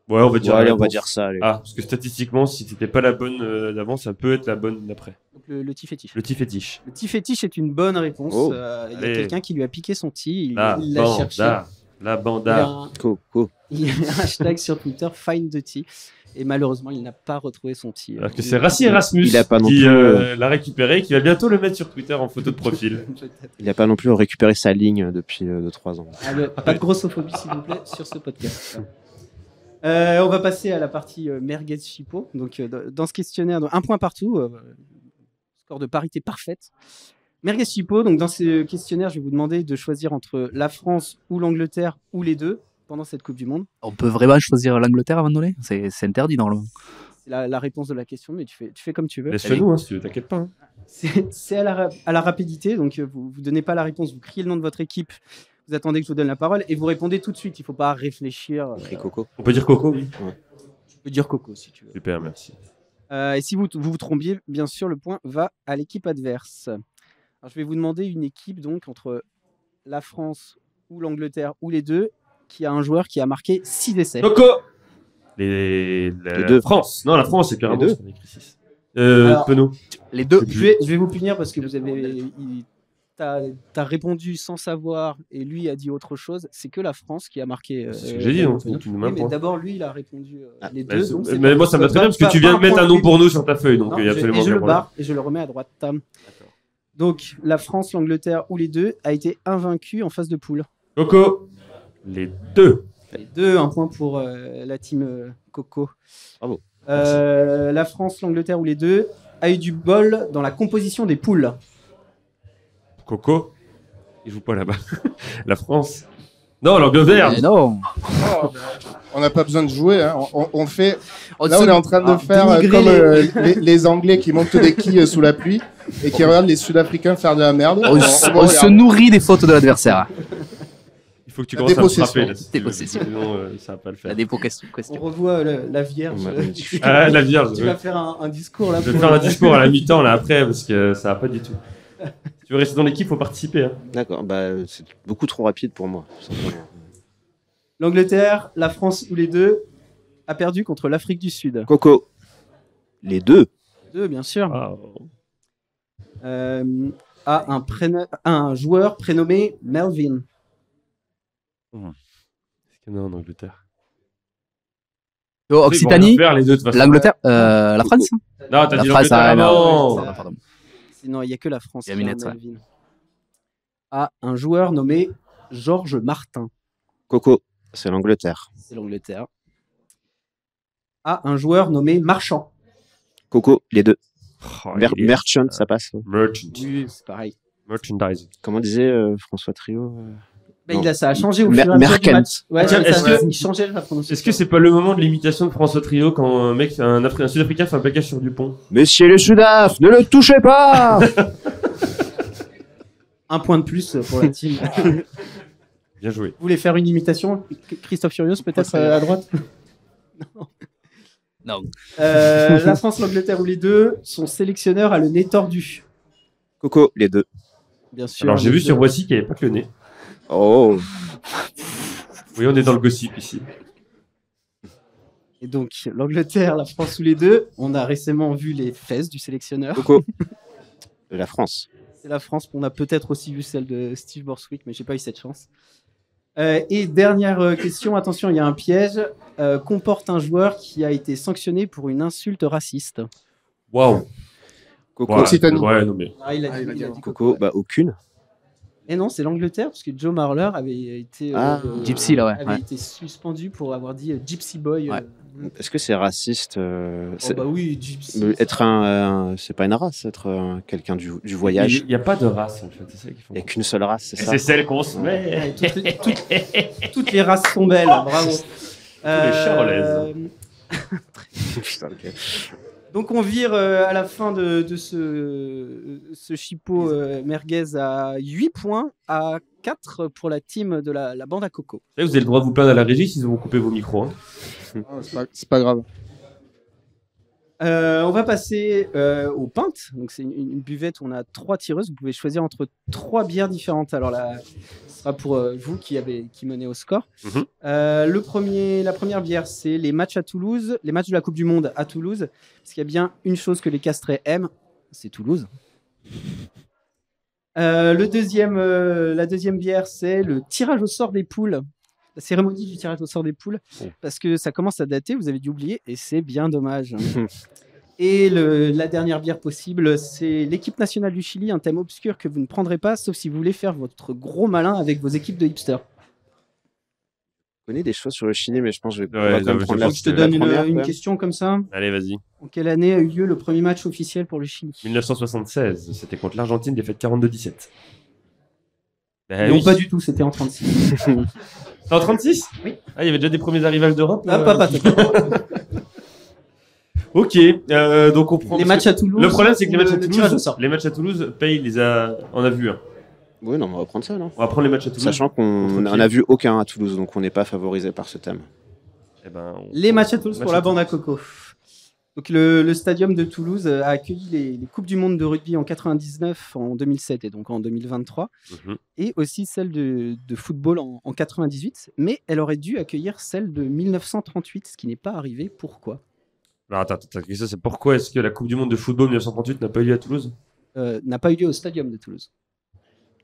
Ouais, on va dire. Bon, allez, la on va réponse. dire ça. Allez. Ah, parce que statistiquement, si c'était pas la bonne d'avant, ça peut être la bonne d'après. Donc le tee fétiche. Le petit fétiche. Le tee fétiche est une bonne réponse. Oh. Il y a Allez. quelqu'un qui lui a piqué son tee, il La l'a cherché. banda. La Il y, a banda. un, Coco. il y a un hashtag sur Twitter, find the tee. Et malheureusement, il n'a pas retrouvé son tee. Alors que c'est Rassi Erasmus Il a pas non qui plus, l'a récupéré, qui va bientôt le mettre sur Twitter en photo de profil. Il n'a pas non plus récupéré sa ligne depuis 2-3 ans. Pas de grossophobie, s'il vous plaît, sur ce podcast. On va passer à la partie merguez chipot. Donc, dans ce questionnaire, donc, un point partout, score de parité parfaite. Merguez chipot, donc dans ce questionnaire, je vais vous demander de choisir entre la France ou l'Angleterre ou les deux pendant cette Coupe du Monde. On peut vraiment choisir l'Angleterre avant de donner? C'est interdit normalement. C'est la réponse de la question, mais tu fais comme tu veux. Laisse-le nous, hein, si tu veux, t'inquiète pas. Hein. C'est à la rapidité, donc vous ne donnez pas la réponse, vous criez le nom de votre équipe, vous attendez que je vous donne la parole et vous répondez tout de suite, il ne faut pas réfléchir. Pris Coco. On peut dire Coco, oui. Tu peux dire Coco si tu veux. Super, merci. Et si vous trompiez, bien sûr, le point va à l'équipe adverse. Alors, je vais vous demander une équipe donc entre la France ou l'Angleterre ou les deux qui a un joueur qui a marqué 6 essais. Coco. Les deux. France. Non, la France, c'est carrément Les deux. ce qu'on écrit 6. Alors, Penaud. Les deux. Je vais vous punir parce que vous avez... T'as répondu sans savoir et lui a dit autre chose. C'est que la France qui a marqué. C'est ce que j'ai dit, donc tu nous mets un mais point. d'abord, lui, il a répondu les Mais, deux. donc c'est mais pas- moi, ça me va très bien parce que tu viens de mettre un nom pour nous sur ta feuille, donc Non, il y a absolument et je aucun le problème. barre et je le remets à droite. Donc, la France, l'Angleterre ou les deux a été invaincu en phase de poule. Coco. Les deux. Les deux, un point pour la team Coco. Bravo. La France, l'Angleterre ou les deux a eu du bol dans la composition des poules. Coco. Il joue pas là-bas. La France. Non, l'Angleterre. Mais non. On n'a pas besoin de jouer. Hein. On fait. On Là, se- on est en train de faire dénigrer comme les Anglais qui montent des quilles sous la pluie et qui regardent les Sud-Africains faire de la merde. on se nourrit des fautes de l'adversaire. Il faut que tu La commences à me dépossession. frapper là. si tu veux, Dépossession. Sinon, ça va pas le faire. La dépôt On question. revoit la Vierge. On m'a dit. Ah, la Vierge. Tu oui. vas faire un discours là. Je vais pour- faire un discours à la mi-temps là après parce que ça va pas du tout. Si tu veux rester dans l'équipe, faut participer. Hein. D'accord, bah, c'est beaucoup trop rapide pour moi. tout simplement. L'Angleterre, la France ou les deux a perdu contre l'Afrique du Sud. Coco. Les deux. Deux, bien sûr. Ah, A un joueur prénommé Melvin. Est-ce qu'il y en a en Angleterre? Oh, Occitanie, Vers les deux de toute façon. l'Angleterre, la France. Non, t'as La dit France, l'Angleterre ah, non, avant. pardon. Non, il n'y a que la France. Il y a qui a un Minette, ouais. Melvin. À un joueur nommé Georges Martin. Coco, c'est l'Angleterre. C'est l'Angleterre. À un joueur nommé Marchand. Coco, les deux. Oh, il est- Merchant, ça passe. Merchant. Oui, c'est pareil. Merchandise. Comment disait François Trio Bah, Non. ça a changé au fur et à mesure du Merkant. match. Ouais, Tiens, ça- est-ce que- il changeait la prononciation. Est-ce que c'est pas le moment de l'imitation de François Trio quand un Sud-Africain fait un plaquage sur Dupont? Monsieur le Sudaf, ne le touchez pas. Un point de plus pour la team. Bien joué. Vous voulez faire une imitation, Christophe Furios, peut-être à droite? Non. La France, l'Angleterre ou les deux, son sélectionneur a le nez tordu. Coco, les deux. Bien sûr. Alors j'ai les vu deux. sur Voici qu'il n'y avait pas que le nez. Oh, Oui, on est dans le gossip ici. Et donc, l'Angleterre, la France ou les deux, on a récemment vu les fesses du sélectionneur. Coco, la France. C'est la France, on a peut-être aussi vu celle de Steve Borswick, mais j'ai pas eu cette chance. Et dernière question, attention, il y a un piège. Comporte un joueur qui a été sanctionné pour une insulte raciste. Waouh. Coco, Ouais, Occitanie. ouais, non mais. Ah, il a Ah, dit, il a dit Coco. Coco, bah aucune. Et non, c'est l'Angleterre, parce que Joe Marler avait été, Gypsy, là, ouais, avait ouais. été suspendu pour avoir dit Gypsy Boy. Ouais. Est-ce que c'est raciste Oh, bah oui, Gypsy. être c'est pas une race, être quelqu'un du voyage. Il n'y a pas de race en fait, c'est ça qu'il faut. Il n'y a qu'une seule race, c'est ça. C'est celle qu'on se met. Ouais, toutes les races sont belles, bravo. les charolaises. Putain, ok. Donc on vire à la fin de ce chipot merguez à 8 points, à 4 pour la team de la bande à Coco. Vous avez le droit de vous plaindre à la régie s'ils vont couper vos micros. Hein. C'est pas grave. On va passer aux pintes. Donc c'est une buvette où on a 3 tireuses. Vous pouvez choisir entre 3 bières différentes. Alors là, ce sera pour vous qui menez au score. Mhm. La première bière, c'est les matchs à Toulouse, les matchs de la Coupe du Monde à Toulouse. Parce qu'il y a bien une chose que les Castrés aiment, c'est Toulouse. La deuxième bière, c'est le tirage au sort des poules. La cérémonie du tirage au sort des poules, parce que ça commence à dater, vous avez dû oublier, et c'est bien dommage. Et la dernière bière possible, c'est l'équipe nationale du Chili, un thème obscur que vous ne prendrez pas, sauf si vous voulez faire votre gros malin avec vos équipes de hipsters. Je connais des choses sur le Chili, mais je pense que je vais Ouais, on va quand non, même mais prendre je la, pense Je te que donne la première, une quand même. question comme ça. Allez, vas-y. En quelle année a eu lieu le premier match officiel pour le Chili? 1976, c'était contre l'Argentine, défaite 42-17. Ben Non, oui. pas du tout, c'était en 36. C'est en 36? Oui. Ah, il y avait déjà des premiers arrivages d'Europe Ah, pas. Ok, donc on prend. Les matchs à Toulouse. Le problème, c'est que les matchs à le tirage au Toulouse, sort. les matchs à Toulouse, Paye les a. On a vu un. Oui, non, mais on va prendre ça, non. On va prendre les matchs à Toulouse. Sachant qu'on Contre qui n'en a vu aucun à Toulouse, donc on n'est pas favorisé par ce thème. Eh ben, Les matchs à Toulouse Match pour à la bande à Coco. Donc le stadium de Toulouse a accueilli les Coupes du Monde de rugby en 99, en 2007 et donc en 2023, Mhm. et aussi celle de football en 98, mais elle aurait dû accueillir celle de 1938, ce qui n'est pas arrivé. Pourquoi? Alors, attends, la question c'est pourquoi est-ce que la Coupe du Monde de football 1938 n'a pas eu lieu à Toulouse? N'a pas eu lieu au stadium de Toulouse.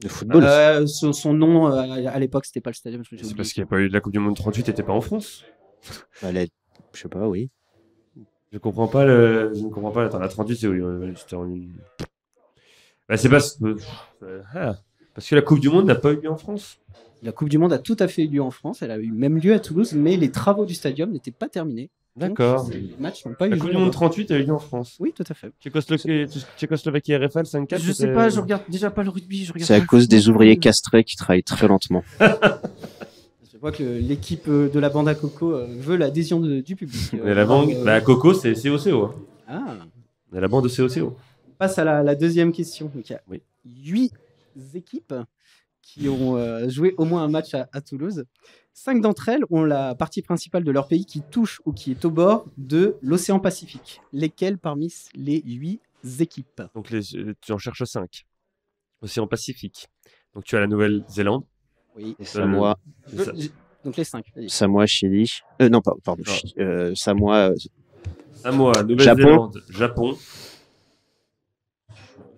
De football. Son nom à l'époque, c'était pas le stadium. j'ai C'est oublié. parce qu'il n'y a pas eu de la Coupe du Monde 38, n'était pas en France. Je sais pas, oui. Je ne comprends pas. Attends, la 38, c'est où c'était en une. Bah, c'est parce que la Coupe du Monde n'a pas eu lieu en France. La Coupe du Monde a tout à fait eu lieu en France, elle a eu même lieu à Toulouse, mais les travaux du stadium n'étaient pas terminés. Donc, D'accord. Les matchs n'ont pas eu La lieu. Coupe du Monde 38 a eu lieu en France. Oui, tout à fait. Tchécoslovaquie RFL 5-4. Je sais pas, je regarde déjà pas le rugby. Je regarde C'est à pas le cause football. des ouvriers castrés qui travaillent très lentement. Je vois que l'équipe de la bande à Coco veut l'adhésion du public. Mais la bande, bah, Coco, c'est COCO. Hein. Ah, On a la bande de COCO. on passe à la deuxième question. Donc, il y a Oui. 8 équipes qui ont joué au moins un match à Toulouse. 5 d'entre elles ont la partie principale de leur pays qui touche ou qui est au bord de l'océan Pacifique. Lesquelles parmi les 8 équipes? Donc tu en cherches 5. Océan Pacifique. Donc tu as la Nouvelle-Zélande. Oui. Et Samoa, Donc les 5. Samoa, Chili. Non, pardon. Non. Samoa. Samoa, Nouvelle-Zélande, Japon.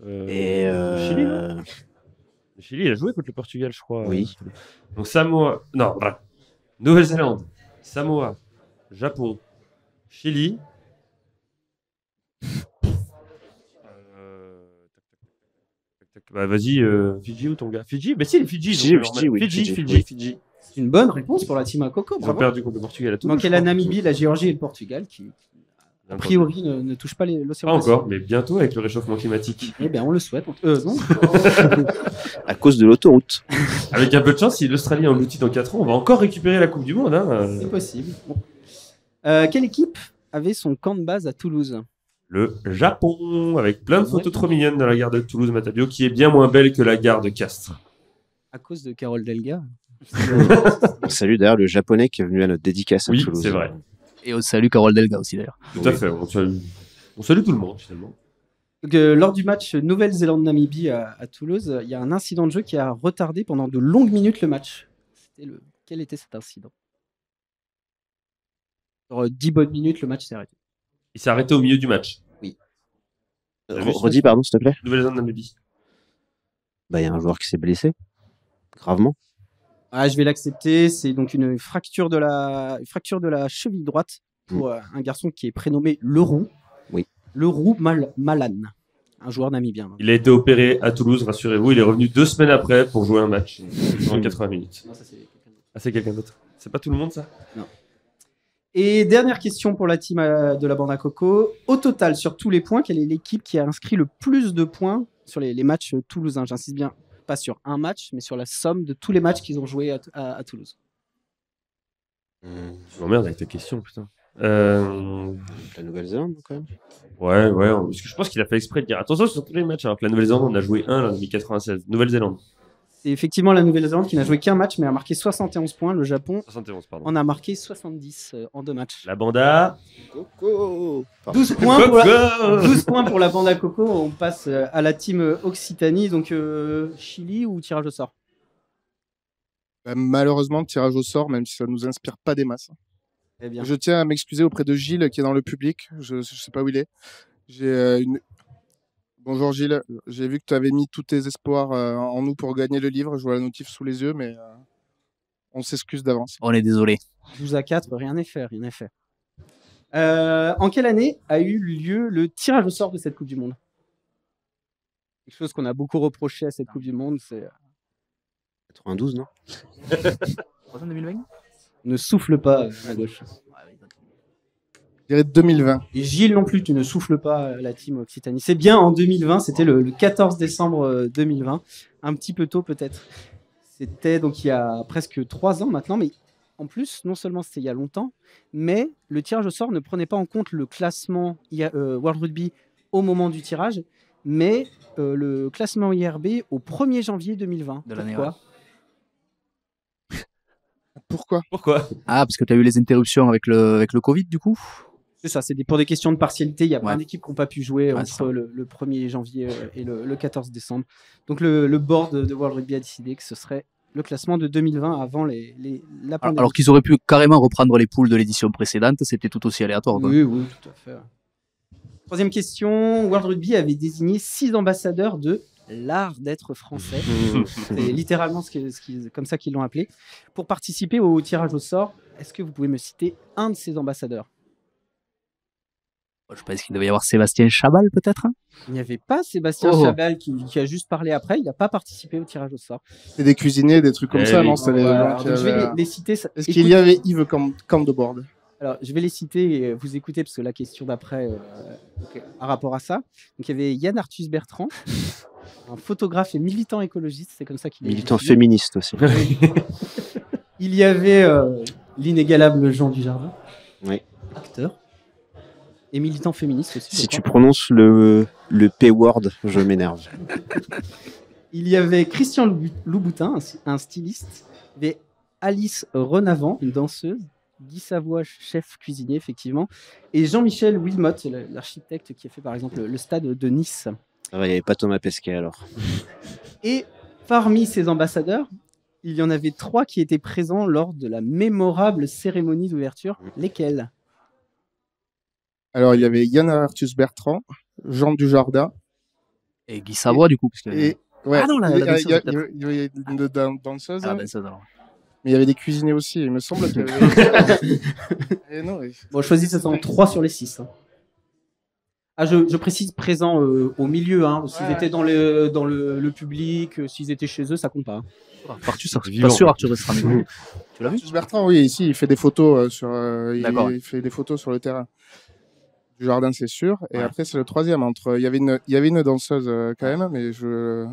Et. Le Chili, non Le Chili, il a joué contre le Portugal, je crois. Oui. Donc Samoa. Non, voilà. Nouvelle-Zélande, Samoa, Japon, Chili. Bah, vas-y, Fidji ou Tonga? Fidji? Mais si, les Fidji. Fidji, donc, Fidji, oui, Fidji, Fidji, Fidji, oui. Fidji. C'est une bonne réponse pour la team à Coco. Ils ont Bravo. perdu contre le Portugal à tout. Donc il y a la Namibie, la Géorgie et le Portugal qui, a priori, ne touchent pas l'océan Pas Pacifique. encore, mais bientôt avec le réchauffement climatique. Eh bien, on le souhaite. Non. À cause de l'autoroute. Avec un peu de chance, si l'Australie engloutit dans 4 ans, on va encore récupérer la Coupe du Monde. Hein. C'est possible. Bon. Quelle équipe avait son camp de base à Toulouse? Le Japon, avec plein de photos trop mignonnes de la gare de Toulouse-Matabio, qui est bien moins belle que la gare de Castres. À cause de Carole Delga. On salue d'ailleurs le japonais qui est venu à notre dédicace à Oui, Toulouse. c'est vrai. Et on salue Carole Delga aussi d'ailleurs. Tout à fait. On salue tout le monde, finalement. Donc, lors du match Nouvelle-Zélande-Namibie à Toulouse, il y a un incident de jeu qui a retardé pendant de longues minutes le match. Quel était cet incident? Sur 10 bonnes minutes, le match s'est arrêté. Il s'est arrêté au milieu du match. Redis, pardon, s'il te plaît. Nouvelle-Zélande-Namibie. Bah, il y a un joueur qui s'est blessé. Gravement. Ah, je vais l'accepter. C'est donc une fracture de la cheville droite pour un garçon qui est prénommé Leroux. Oui. Leroux Malan, un joueur namibien. Il a été opéré à Toulouse, rassurez-vous. Il est revenu 2 semaines après pour jouer un match en 80 minutes. Non, ça, c'est quelqu'un d'autre. Ah, c'est quelqu'un d'autre. C'est pas tout le monde, ça? Et dernière question pour la team de la bande à Coco. Au total, sur tous les points, quelle est l'équipe qui a inscrit le plus de points sur les matchs toulousains? J'insiste bien, pas sur un match, mais sur la somme de tous les matchs qu'ils ont joués à Toulouse. Je m'emmerde avec ta question, putain. La Nouvelle-Zélande, quand même. Ouais, parce que je pense qu'il a fait exprès de dire attention sur tous les matchs, alors que la Nouvelle-Zélande, on a joué un en 1996. Nouvelle-Zélande. C'est effectivement la Nouvelle-Zélande qui n'a joué qu'un match, mais a marqué 71 points. Le Japon 71, pardon. en a marqué 70 en 2 matchs. La Banda. Coco 12 points, pour la... 12 points pour la bande à Coco. On passe à la team Occitanie. Donc Chili ou tirage au sort? Bah, malheureusement, le tirage au sort, même si ça ne nous inspire pas des masses. Eh bien. Je tiens à m'excuser auprès de Gilles qui est dans le public. Je ne sais pas où il est. Bonjour Gilles, j'ai vu que tu avais mis tous tes espoirs en nous pour gagner le livre. Je vois la notif sous les yeux, mais on s'excuse d'avance. On est désolé. 12-4, rien n'est fait, rien n'est fait. En quelle année a eu lieu le tirage au sort de cette Coupe du Monde? Quelque chose qu'on a beaucoup reproché à cette Coupe du Monde, c'est 92, non? 2020 ne souffle pas à gauche. Je dirais 2020. Et Gilles non plus, tu ne souffles pas la team Occitanie. C'est bien en 2020, c'était le 14 décembre 2020, un petit peu tôt peut-être. C'était donc il y a presque 3 ans maintenant, mais en plus, non seulement c'était il y a longtemps, mais le tirage au sort ne prenait pas en compte le classement World Rugby au moment du tirage, mais le classement IRB au 1er janvier 2020. De l'année, Pourquoi? Pourquoi? Ah, parce que tu as eu les interruptions avec le Covid, du coup? C'est ça, c'est pour des questions de partialité. Il y a plein Ouais. d'équipes qui n'ont pas pu jouer Ouais, entre ça. le 1er janvier et le 14 décembre. Donc le board de World Rugby a décidé que ce serait le classement de 2020 avant la pandémie. Alors qu'ils auraient pu carrément reprendre les poules de l'édition précédente, c'était tout aussi aléatoire. Quoi. Oui, tout à fait. Troisième question. World Rugby avait désigné 6 ambassadeurs de l'art d'être français. C'est littéralement comme ça qu'ils l'ont appelé. Pour participer au tirage au sort, est-ce que vous pouvez me citer un de ces ambassadeurs? Je pense qu'il devait y avoir Sébastien Chabal, peut-être. Il n'y avait pas Sébastien Chabal qui a juste parlé après. Il n'a pas participé au tirage au sort. C'est des cuisiniers, des trucs comme ça, non? C'était des Voilà. gens qui Donc, je vais avaient- les citer. Est-ce qu'il y avait Yves Candeboard? Alors, je vais les citer et vous écoutez parce que la question d'après a rapport à ça. Donc, il y avait Yann Arthus Bertrand, un photographe et militant écologiste. C'est comme ça qu'il est. Militant féministe aussi. Il y avait l'inégalable Jean Dujardin, Oui. acteur et militant féministe aussi. je Si tu crois. prononces le P-word, je m'énerve. Il y avait Christian Louboutin, un styliste. Il y avait Alice Renavant, une danseuse. Guy Savoie, chef cuisinier, effectivement. Et Jean-Michel Wilmot, l'architecte qui a fait par exemple le stade de Nice. Ah ouais, il n'y avait pas Thomas Pesquet alors. Et parmi ces ambassadeurs, il y en avait 3 qui étaient présents lors de la mémorable cérémonie d'ouverture. Lesquels? Alors, il y avait Yann Arthus Bertrand, Jean Dujardin. Et Guy Savoie, du coup. Parce que... Et, ouais, Ah non, la danseuse, il y peut-être. avait une danseuse, Ah, ben ça, alors. mais il y avait des cuisiniers aussi. Il me semble qu'il y avait. Et non, oui. Bon, choisissez en 3 sur les 6. Ah, je précise présent au milieu. Hein. S'ils Ouais. étaient dans le public, s'ils étaient chez eux, ça compte pas. Hein. Arthur, c'est Vivant. pas sûr, Arthur sera Tu l'as vu? Arthus Bertrand, oui, ici, il fait des photos D'accord. il fait des photos sur le terrain. Du jardin, c'est sûr. Et Ouais. après, c'est le troisième. Il y avait une danseuse quand même, mais J'ai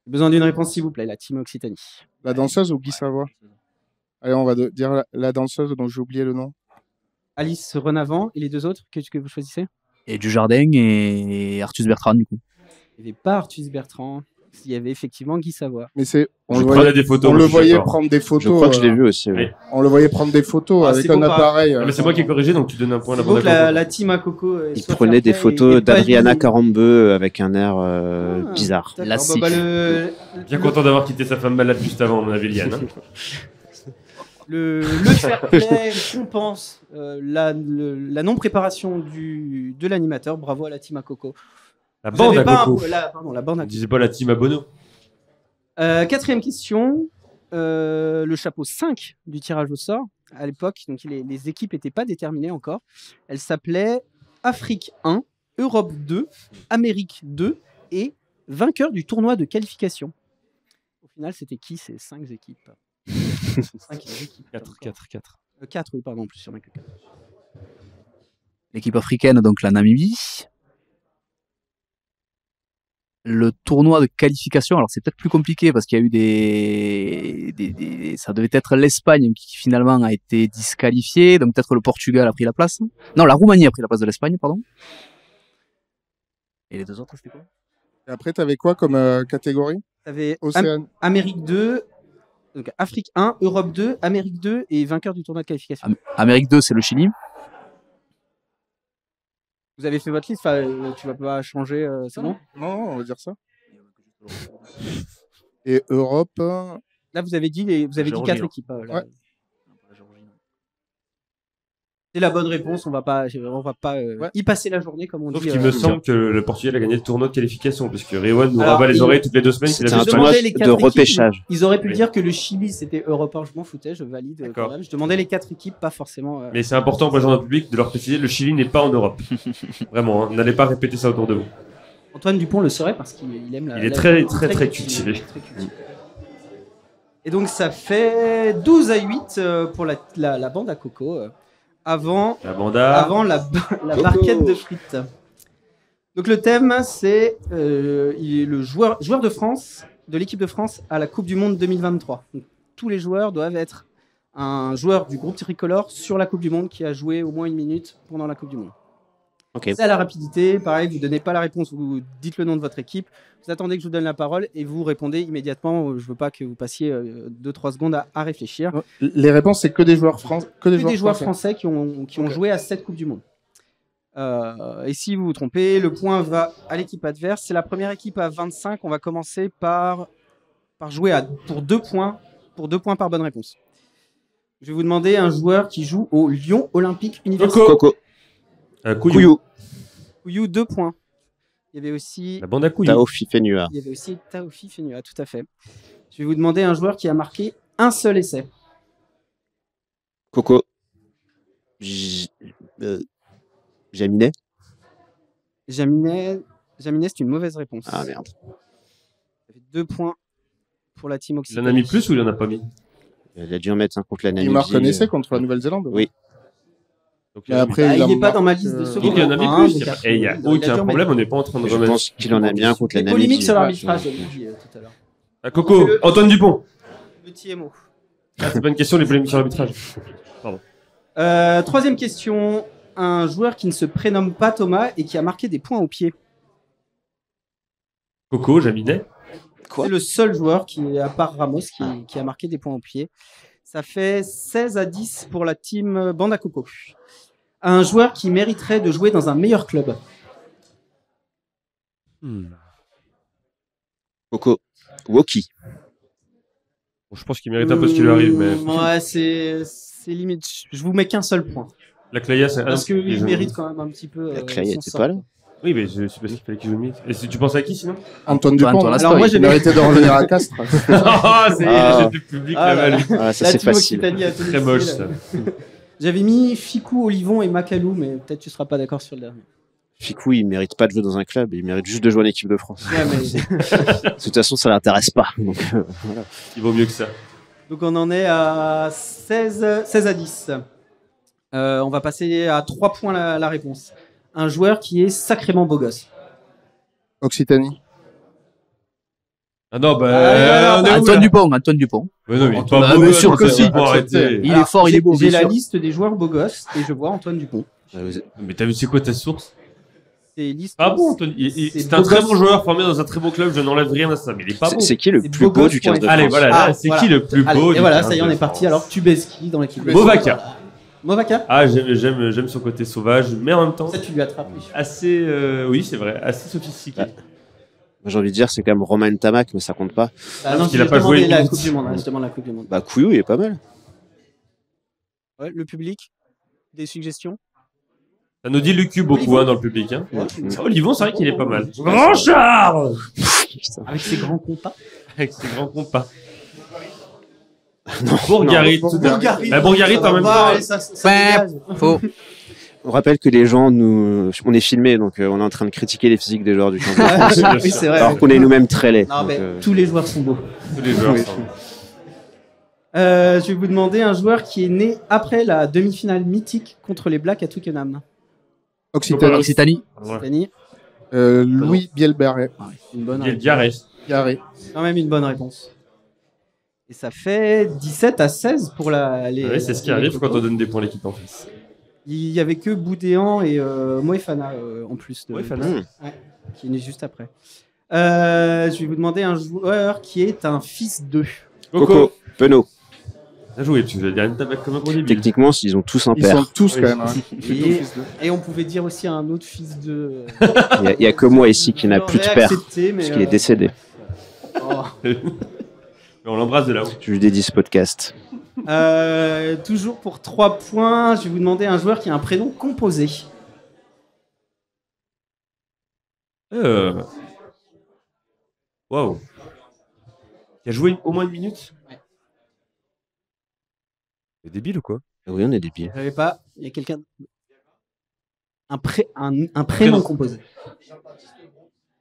besoin d'une réponse, s'il vous plaît, la team Occitanie. la danseuse ou Guy Savoie. Allez, on va dire la danseuse dont j'ai oublié le nom. Alice Renavant et les deux autres que vous choisissez? Et Dujardin et Arthus Bertrand, du coup. Il n'y avait pas Arthus Bertrand. Il y avait effectivement Guy Savoie. Mais on Je le prenais voyait, des photos. on moi, le je suis voyait d'accord. prendre des Je photos. crois que je l'ai vu aussi. oui. On le voyait prendre des photos Ah, avec c'est un beau, appareil. Ah, mais c'est moi qui ai corrigé, donc tu donnes un point à la C'est beau bande que à la team à Coco. Il prenait des photos d'Adriana Carambeu avec un air bizarre. Lassif. Bien content d'avoir quitté sa femme malade juste avant, mon avis, Liane. Hein. Le fair play compense la non-préparation de l'animateur. Bravo à la team à Coco. La Vous bande avez à pas Coco. la bande à On disait pas la team à Bono. Quatrième question. Le chapeau 5 du tirage au sort, à l'époque, donc les équipes n'étaient pas déterminées encore. Elle s'appelait Afrique 1, Europe 2, Amérique 2 et vainqueur du tournoi de qualification. Au final, c'était qui ces 5 équipes 5 équipes. 4. 4, oui, pardon, en plus, il y en a que 4. L'équipe africaine, donc la Namibie. Le tournoi de qualification, alors c'est peut-être plus compliqué parce qu'il y a eu ça devait être l'Espagne qui finalement a été disqualifiée, donc peut-être le Portugal a pris la place. Non, la Roumanie a pris la place de l'Espagne, pardon. Et les deux autres, c'était quoi? Et après, tu avais quoi comme catégorie? Tu avais Océane. Amérique 2, donc Afrique 1, Europe 2, Amérique 2 et vainqueur du tournoi de qualification. Amérique 2, c'est le Chili. Vous avez fait votre liste, tu vas pas changer, c'est bon? Non, on va dire ça. Et Europe. Là, vous avez dit, Géorgie, 4 hein. équipes. Ouais. C'est la bonne réponse. On va pas y passer la journée, comme on Sauf dit. qu'il me semble que le Portugal a gagné le tournoi de qualification, puisque Rewan nous Alors, rabat les il- oreilles toutes les 2 semaines. C'était qu'il un avait tournoi pas. demandais les de 4 équipes, repêchage. Ils auraient pu Oui. dire que le Chili c'était Europe 1, je m'en foutais, je valide quand D'accord. même. Je demandais les 4 équipes, pas forcément. Mais c'est important pour les gens dans le public de leur préciser, le Chili n'est pas en Europe. Vraiment, hein, n'allez pas répéter ça autour de vous. Antoine Dupont le saurait parce qu'il aime la. Il est la- très, il très, très cultivé. très cultivé. Et donc ça fait 12-8 pour la bande à Coco. Avant La banda. la barquette de frites. Donc le thème, c'est le joueur de France, de l'équipe de France à la Coupe du Monde 2023. Donc, tous les joueurs doivent être un joueur du groupe tricolore sur la Coupe du Monde qui a joué au moins 1 minute pendant la Coupe du Monde. Ok. C'est à la rapidité, pareil, vous ne donnez pas la réponse, vous dites le nom de votre équipe, vous attendez que je vous donne la parole et vous répondez immédiatement. Je ne veux pas que vous passiez 2-3 secondes à réfléchir. Les réponses, c'est que des joueurs français. Que Que des joueurs français qui ont Ok. joué à cette Coupe du Monde. Et si vous vous trompez, le point va à l'équipe adverse. C'est la première équipe à 25. On va commencer par jouer pour 2 points. Pour 2 points par bonne réponse. Je vais vous demander un joueur qui joue au Lyon Olympique Université. Coco. Couillou. Couillou, 2 points. Il y avait aussi La bande à Couillou. Tao Fifenua. Il y avait aussi Taofi Fenua, tout à fait. Je vais vous demander un joueur qui a marqué un seul essai. Coco. Jaminet. Jaminet, c'est une mauvaise réponse. Ah merde. Ça fait 2 points pour la team Il en Occitanie. a mis plus ou il en a pas mis? Il a dû en mettre un contre la Namibie. Il marque un essai contre la Nouvelle-Zélande. Oui. Donc, Mais après, Ah, il en n'est pas dans ma marque, liste de ceux Donc il y en a mis Hein, plus. mais Il y a- car- Et il y a il a aucun dû en problème, mettre. on n'est pas en train de Je remettre. pense qu'il en a mis un contre la Les polémiques Namibie. sur l'arbitrage, je l'ai dit tout à l'heure. Ah, Coco, Antoine Dupont. Petit mot. Ah, c'est pas une question, les polémiques sur l'arbitrage. Troisième question. Un joueur qui ne se prénomme pas Thomas et qui a marqué des points au pied. Coco, Jaminet. C'est le seul joueur qui, à part Ramos, qui a marqué des points au pied. Ça fait 16-10 pour la team Banda Coco. Un joueur qui mériterait de jouer dans un meilleur club. Coco. Woki. Bon, je pense qu'il mérite un peu ce qui lui arrive, mais Ouais, c'est limite. Je vous mets qu'un seul point. la Claya, c'est. Parce qu'il mérite quand même un petit peu. La Clay son était sort. pas là. Oui, mais c'est parce qu'il fallait qu'il joue le mythe. Et tu penses à qui sinon? Antoine Dupont. Antoine Alors moi, j'ai il méritait de revenir à Castres. Ah, c'est Ah. j'ai du public Ah, là-bas, là, lui. Ah, ça La c'est team facile. Occitanie a tenu Très le moche fil. ça. J'avais mis Ficou, Olivon et Macalou, mais peut-être tu seras pas d'accord sur le dernier. Ficou, il mérite pas de jouer dans un club, il mérite juste de jouer en équipe de France. Ouais, mais- De toute façon, ça l'intéresse pas. Donc, voilà. Il vaut mieux que ça. Donc on en est à 16 à 10. On va passer à 3 points la réponse. Un joueur qui est sacrément beau gosse. Occitanie. Ah non, Ah, bah. on est où, Antoine là Dupont, Antoine Dupont. Mais non, mais il est Antoine- pas Ah, beau, bien gosse, sûr que c'est si. pas arrêter. Il est fort, il est beau. J'ai bien la sûr. liste des joueurs beaux gosses et je vois Antoine Dupont. Mais t'as vu, c'est quoi ta source? C'est liste. Ah bon, Antoine C'est c'est un beau très gosse. bon joueur formé dans un très beau club, je n'enlève rien à ça, mais il est pas beau. C'est qui le C'est plus beau du 15 de France? Allez, voilà, là, Ah, c'est voilà. qui le plus Allez, beau et du voilà, 15 ça y est, on de est parti. France Alors Tubeski dans l'équipe. Movaca. Movaca. Ah, j'aime son côté sauvage, mais en même temps, Ça, tu lui attrapes. Oui. assez, oui, c'est vrai, assez sophistiqué. Ouais. J'ai envie de dire, c'est quand même Romain Tamac, mais ça compte pas. Ah, non, parce qu'il je a pas joué demandé une la minute. Coupe du Monde. Je demande la Coupe du Monde. Bah, Couillou, il est pas mal. Ouais, le public. Des suggestions. Ça nous dit Lucu beaucoup Olivon. dans le public. Hein. Ouais. Olivon, c'est vrai qu'il est pas mal. Grand Charles Avec ses grands compas. avec ses grands compas. Bourgarit. Bourgarit. Bah, Bourgarit, en même temps. Allez, ça Ouais. dégage. Faux. On rappelle que les gens, on est filmé, donc on est en train de critiquer les physiques des joueurs du 15 de France. Oui, c'est vrai. Alors qu'on est nous-mêmes très laids. Non, Donc, mais tous les joueurs sont beaux. Tous les joueurs Oui. sont- Je vais vous demander un joueur qui est né après la demi-finale mythique contre les Blacks à Twickenham. Occitanie. Occitanie. Ouais. Fanny, Louis Bielbarré. une bonne Il est réponse. garé. Garé. Quand même une bonne réponse. Et ça fait 17 à 16 pour les. Ouais, c'est ce qui les arrive Cocos. quand on donne des points à l'équipe en face. Il y avait que Boudéan et Moefana en plus. Moefana. Qui est né juste après. Je vais vous demander un joueur qui est un fils d'eux. Coco, Penaud. Bien joué, tu veux dire une tabac comme un gros débile. Techniquement, ils ont tous un Ils père. sont tous Oui. quand même. Hein. Et on pouvait dire aussi un autre fils d'eux. Il y a que moi ici qui n'a plus de père, parce qu'il est décédé. Oh. Mais on l'embrasse de là-haut. Je lui dédie ce podcast. Toujours pour 3 points, je vais vous demander un joueur qui a un prénom composé. Waouh. Il a joué au moins une minute. Ouais. C'est débile ou quoi? Oui, on est des pieds. Je savais pas, il y a quelqu'un. Un prénom composé.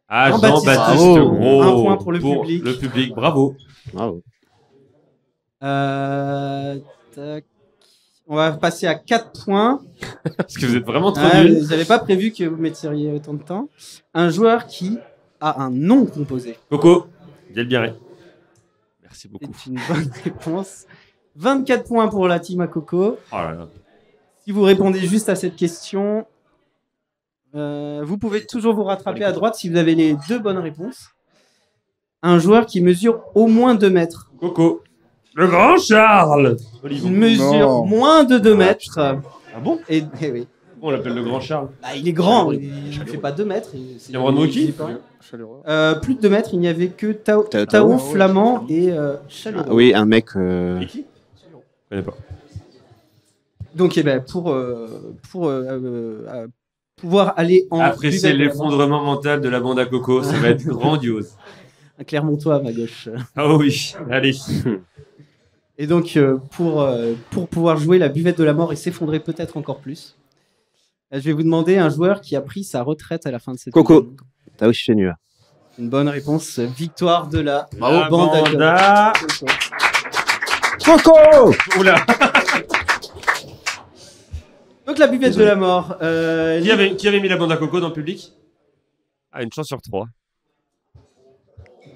Ah, Jean-Baptiste Jean-Baptiste Gros. Gros. Un point pour le public. Le public, bravo. Bravo. Tac. On va passer à 4 points. Parce que vous êtes vraiment trop Ah, nuls. j'avais pas prévu que vous mettriez autant de temps. Un joueur qui a un nom composé. Coco, Bielbiaré. Merci beaucoup. C'est une bonne réponse. 24 points pour la team à Coco. Oh là là. Si vous répondez juste à cette question, vous pouvez toujours vous rattraper à droite si vous avez les 2 bonnes réponses. Un joueur qui mesure au moins 2 mètres. Coco. Le grand Charles. Il Olivon. mesure Non. moins de 2 mètres. Ah bon? Et oui. On l'appelle le grand Charles. Bah, il est grand, il ne fait pas 2 mètres. Cameron Wauquiez il est pas rien. Plus de 2 mètres, il n'y avait que Tao Tao. Flamand et Chaleureux. Ah oui, un mec. Et qui? Je connais pas. Donc, eh ben, pour pouvoir aller en Appréciez buvette de la l'effondrement mental de la bande à Coco, ça va être grandiose. mort. Un Clermontois à ma gauche. Ah oui, allez. Et donc, pour pouvoir jouer la buvette de la mort et s'effondrer peut-être encore plus, je vais vous demander un joueur qui a pris sa retraite à la fin de cette Coco. saison. Tao Chifenua. Une bonne réponse. Victoire de la La bande à banda. Coco. Oula. Donc, la buvette de la mort. Qui avait mis la bande à Coco dans le public? Ah, une chance sur 3.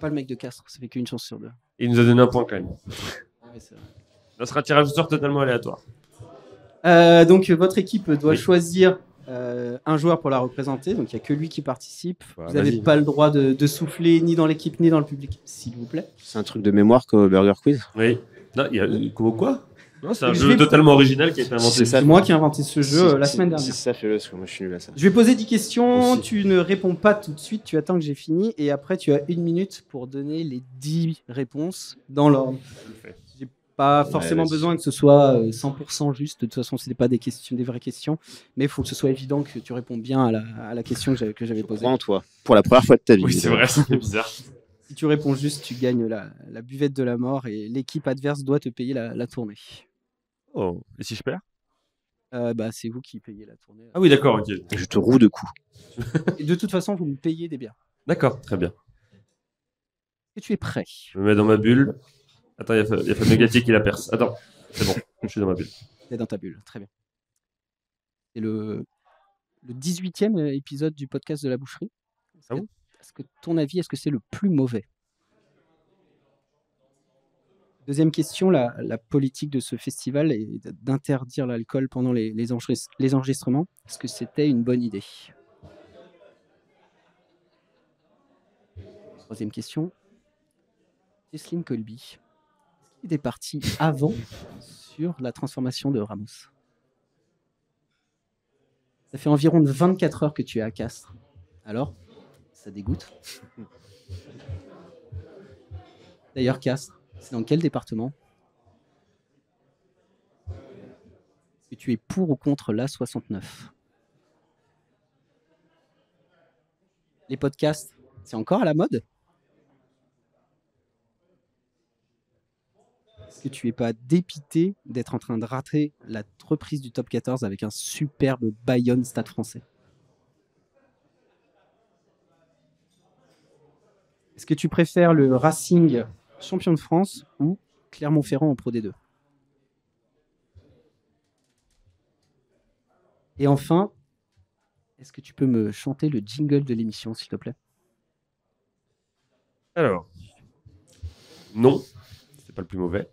Pas le mec de Castres, ça fait qu'une chance sur 2. Et il nous a donné un point quand même. Ouais, c'est vrai. Ça sera un tirage au sort totalement aléatoire. Donc votre équipe doit Oui. choisir un joueur pour la représenter. Donc il n'y a que lui qui participe. Voilà, Vous n'avez vas-y. pas le droit de souffler ni dans l'équipe ni dans le public, s'il vous plaît. C'est un truc de mémoire comme Burger Quiz. Oui. Non, il y a quoi? Non, c'est un Je jeu vais- totalement original qui a été inventé. C'est ça. C'est moi qui ai inventé ce jeu la Si- semaine si dernière. ça, fais-le, parce que moi je suis nul à ça. Je vais poser 10 questions, Aussi. tu ne réponds pas tout de suite, tu attends que j'ai fini et après tu as 1 minute pour donner les 10 réponses dans l'ordre. J'ai pas forcément vas-y. besoin que ce soit 100% juste, de toute façon ce n'est pas des questions, des vraies questions, mais il faut que ce soit évident que tu réponds bien à la question que j'avais posée. Crois en toi. Pour la première fois de ta vie. Oui, c'est vrai, c'est bizarre. Si tu réponds juste, tu gagnes la buvette de la mort et l'équipe adverse doit te payer la tournée. Oh, et si je perds? C'est vous qui payez la tournée. Ah oui, d'accord, ok. Je te roue de coups. Et de toute façon, vous me payez des bières. D'accord, très bien. Est-ce que tu es prêt? Je me mets dans ma bulle. Attends, il y a Fabien Galtier qui la perce. Attends, c'est bon, je suis dans ma bulle. T'es dans ta bulle, très bien. C'est le 18e épisode du podcast de la boucherie. Ah bon? Est-ce que ton avis, est-ce que c'est le plus mauvais? Deuxième question, la politique de ce festival est d'interdire l'alcool pendant les enregistrements. Est-ce que c'était une bonne idée? Troisième question, Cheslin Kolbe, est-ce qu'il était parti avant sur la transformation de Ramos? Ça fait environ 24 heures que tu es à Castres. Alors, ça dégoûte? D'ailleurs, Castres, c'est dans quel département? Est-ce que tu es pour ou contre l'A69? Les podcasts, c'est encore à la mode? Est-ce que tu n'es pas dépité d'être en train de rater la reprise du top 14 avec un superbe Bayonne Stade Français? Est-ce que tu préfères le Racing champion de France ou Clermont-Ferrand en Pro D2? Et enfin, est-ce que tu peux me chanter le jingle de l'émission, s'il te plaît? Alors, non, c'est pas le plus mauvais.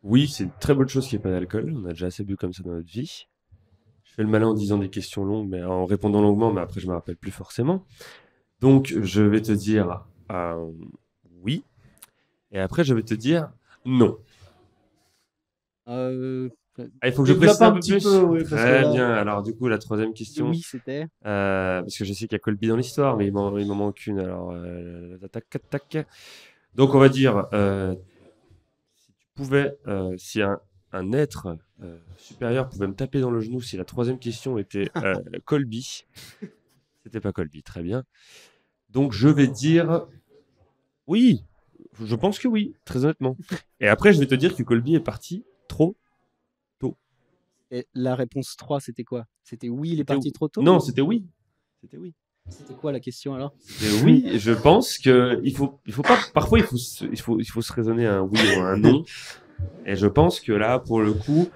Oui, c'est une très bonne chose qu'il n'y ait pas d'alcool. On a déjà assez bu comme ça dans notre vie. Je fais le malin en disant des questions longues, mais en répondant longuement, mais après je me rappelle plus forcément. Donc, je vais te dire oui. Et après, je vais te dire non. Il faut que je précise un peu plus. Très bien. Alors, du coup, la troisième question. Oui, c'était. Parce que je sais qu'il y a Kolbe dans l'histoire, mais il m'en manque une. Alors, tac. Donc, on va dire si tu pouvais, si un être supérieur pouvait me taper dans le genou, si la troisième question était Kolbe, c'était pas Kolbe. Très bien. Donc, je vais dire oui. Je pense que oui, très honnêtement. Et après, je vais te dire que Kolbe est parti trop tôt. Et la réponse 3, c'était quoi? C'était oui, il est parti trop tôt? Non, c'était oui. C'était oui. C'était quoi la question alors? C'était oui, et je pense que il faut pas. Parfois, il faut se raisonner à un oui ou à un non. Et je pense que là, pour le coup,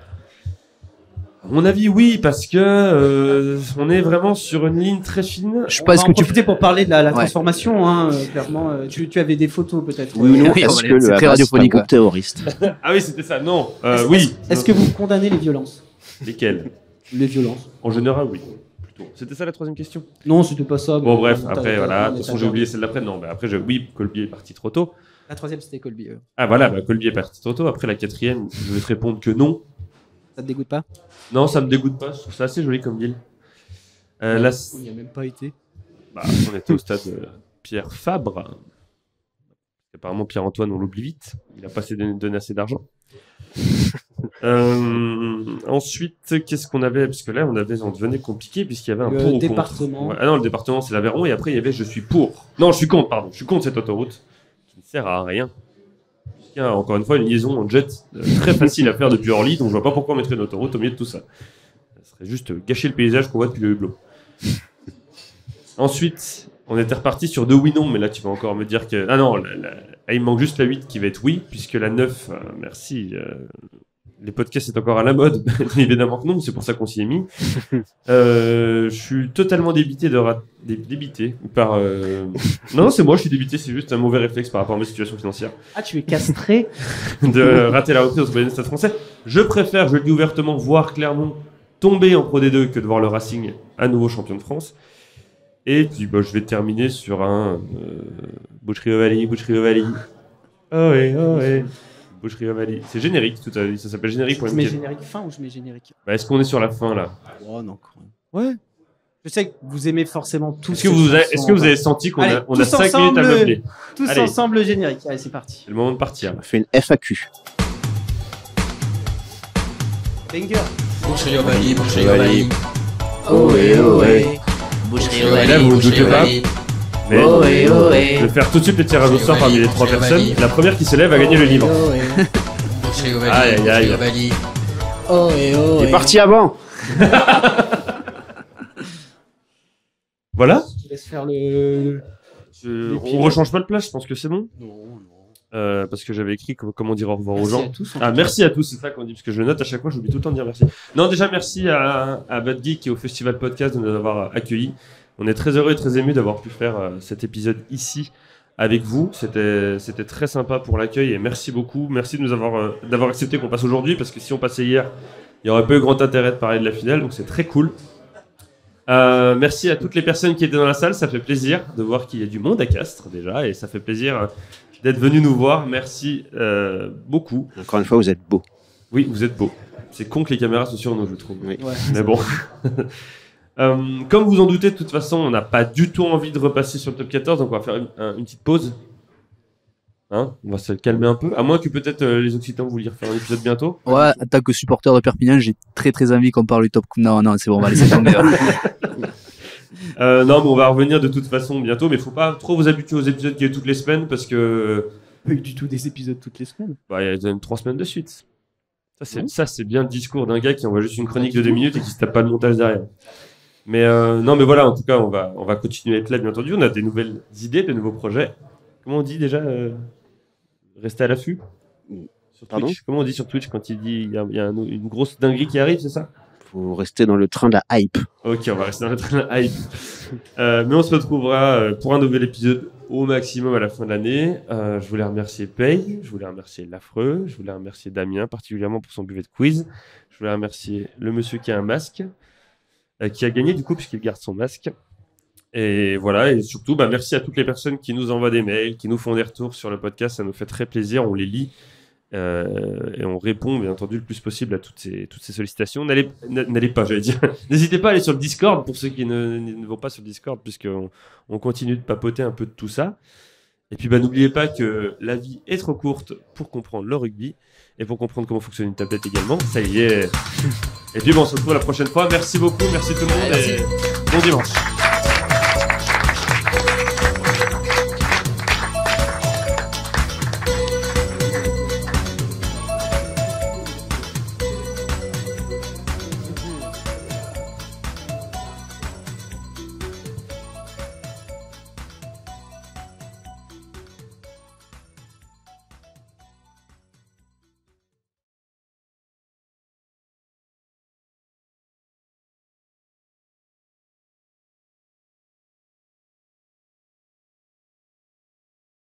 à mon avis, oui, parce que on est vraiment sur une ligne très fine. Je sais pas, est-ce que tu profiter pour parler de la Ouais. transformation, hein, clairement. Tu avais des photos peut-être. Oui ou non, oui, est-ce c'est que le très Hamas est un radiophonique, groupe ouais. terroriste? Ah oui, c'était ça. Non, Est-ce- oui. Est-ce que vous condamnez les violences? Lesquels? Les violences. En général, oui. Plutôt. C'était ça la troisième question. Non, c'était pas ça. Bon, mais bref, t'as- après, t'as- voilà. t'as- De toute façon, t'as- j'ai oublié celle d'après. Non, mais après, oui, Kolbe est parti trop tôt. La troisième, c'était Kolbe. Ah voilà, Kolbe est parti trop tôt. Après, la quatrième, je vais te répondre que non. Ça te dégoûte pas? Non, ça me dégoûte pas. Je trouve ça assez joli comme ville. Là, On n'y a même pas été. on était au stade Pierre Fabre. Apparemment, Pierre-Antoine, on l'oublie vite. Il a pas assez donné assez d'argent. Ensuite, qu'est-ce qu'on avait? Parce que là, on devenait compliqué puisqu'il y avait un Le pour ou département. contre. Ouais. Ah non, le département, c'est l'Aveyron. Et après, il y avait je suis pour. Non, je suis contre, pardon. Je suis contre cette autoroute qui ne sert à rien. Il y a encore une fois une liaison en jet très facile à faire depuis Orly, donc je vois pas pourquoi on mettrait une autoroute au milieu de tout ça. Ça serait juste gâcher le paysage qu'on voit depuis le hublot. Ensuite, on était reparti sur 2 oui-non, mais là tu vas encore me dire que... Ah non, il me manque juste la 8 qui va être oui, puisque la 9, merci, les podcasts c'est encore à la mode, évidemment que non, c'est pour ça qu'on s'y est mis. Je suis totalement débité débité par... Non, c'est moi, je suis débité, c'est juste un mauvais réflexe par rapport à ma situation financière. Ah, tu es castré? De rater la reprise au Bayonne Stade Français. Je préfère, je le dis ouvertement, voir Clermont tomber en Pro D2 que de voir le Racing à nouveau champion de France. Et puis je vais terminer sur un Boucherie Ovalie. Oh ouais. Boucherie Ovalie. C'est générique, tout à l'heure. Ça s'appelle générique pour Je une mets question. générique fin ou je mets générique? Est-ce qu'on est sur la fin là? Oh non, quand même. Ouais. Je sais que vous aimez forcément tous. Est-ce que vous avez senti qu'on Allez, a 5 tous minutes à ensemble, meubler? Tous Allez. ensemble le générique. Allez, c'est parti. C'est le moment de partir. On fait une FAQ. Banger. Boucherie Ovalie, boucherie Ovalie. Ohé. Boucherie Et là, vous vous doutez pas, mais je vais faire tout de suite le tirage au sort parmi les 3 personnes. La première qui se lève va gagner le livre. Boucherie Aïe, aïe, aïe. Ovalie, Oh et oh. Il est parti avant. Voilà. Je te laisse faire le. On rechange pas de place, je pense que c'est bon. Non, non. Parce que j'avais écrit comment dire au revoir aux Merci gens. à tous. Merci à tous, c'est ça qu'on dit, parce que je le note à chaque fois, j'oublie tout le temps de dire merci. Non, déjà merci à Bad Geek et au Festival Podcast de nous avoir accueillis. On est très heureux et très émus d'avoir pu faire cet épisode ici avec vous. C'était très sympa pour l'accueil et merci beaucoup. Merci de nous d'avoir accepté qu'on passe aujourd'hui, parce que si on passait hier, il n'y aurait pas eu grand intérêt de parler de la finale, donc c'est très cool. Merci à toutes les personnes qui étaient dans la salle, ça fait plaisir de voir qu'il y a du monde à Castres déjà, et ça fait plaisir d'être venu nous voir. Merci beaucoup. Encore une fois, vous êtes beaux. Oui, vous êtes beaux. C'est con que les caméras soient sur nous, je trouve. Oui. Ouais. Mais bon. Comme vous en doutez, de toute façon, on n'a pas du tout envie de repasser sur le top 14, donc on va faire une petite pause. Hein, on va se calmer un peu. À moins que peut-être les Occitans vouliez refaire un épisode bientôt. Ouais, en tant que supporter de Perpignan, j'ai très très envie qu'on parle du top. Non, c'est bon, on va laisser tomber. Non, mais on va revenir de toute façon bientôt, mais faut pas trop vous habituer aux épisodes qui est toutes les semaines, parce que Pas eu du tout des épisodes toutes les semaines. bah, il y a même 3 semaines de suite. Ça, c'est bien le discours d'un gars qui envoie juste une chronique de 2 minutes et qui se tape pas le montage derrière. Mais non, mais voilà, en tout cas, on va continuer à être là, bien entendu. On a des nouvelles idées, de nouveaux projets. Comment on dit déjà rester à l'affût sur Pardon Twitch. Comment on dit sur Twitch quand il dit il y a une grosse dinguerie qui arrive, c'est ça? Faut rester dans le train de la hype. Ok, on va rester dans le train de la hype. Mais on se retrouvera pour un nouvel épisode au maximum à la fin de l'année. Je voulais remercier Paye, je voulais remercier L'Affreux, je voulais remercier Damien, particulièrement pour son buvet de quiz. Je voulais remercier le monsieur qui a un masque, qui a gagné du coup puisqu'il garde son masque. Et voilà, et surtout, merci à toutes les personnes qui nous envoient des mails, qui nous font des retours sur le podcast, ça nous fait très plaisir, on les lit. Et on répond bien entendu le plus possible à toutes ces sollicitations. N'allez pas, j'allais dire. N'hésitez pas à aller sur le Discord pour ceux qui ne vont pas sur le Discord, puisqu'on continue de papoter un peu de tout ça. Et puis n'oubliez pas que la vie est trop courte pour comprendre le rugby et pour comprendre comment fonctionne une tablette également. Ça y est. Et puis on se retrouve la prochaine fois. Merci beaucoup, merci tout le monde et bon dimanche.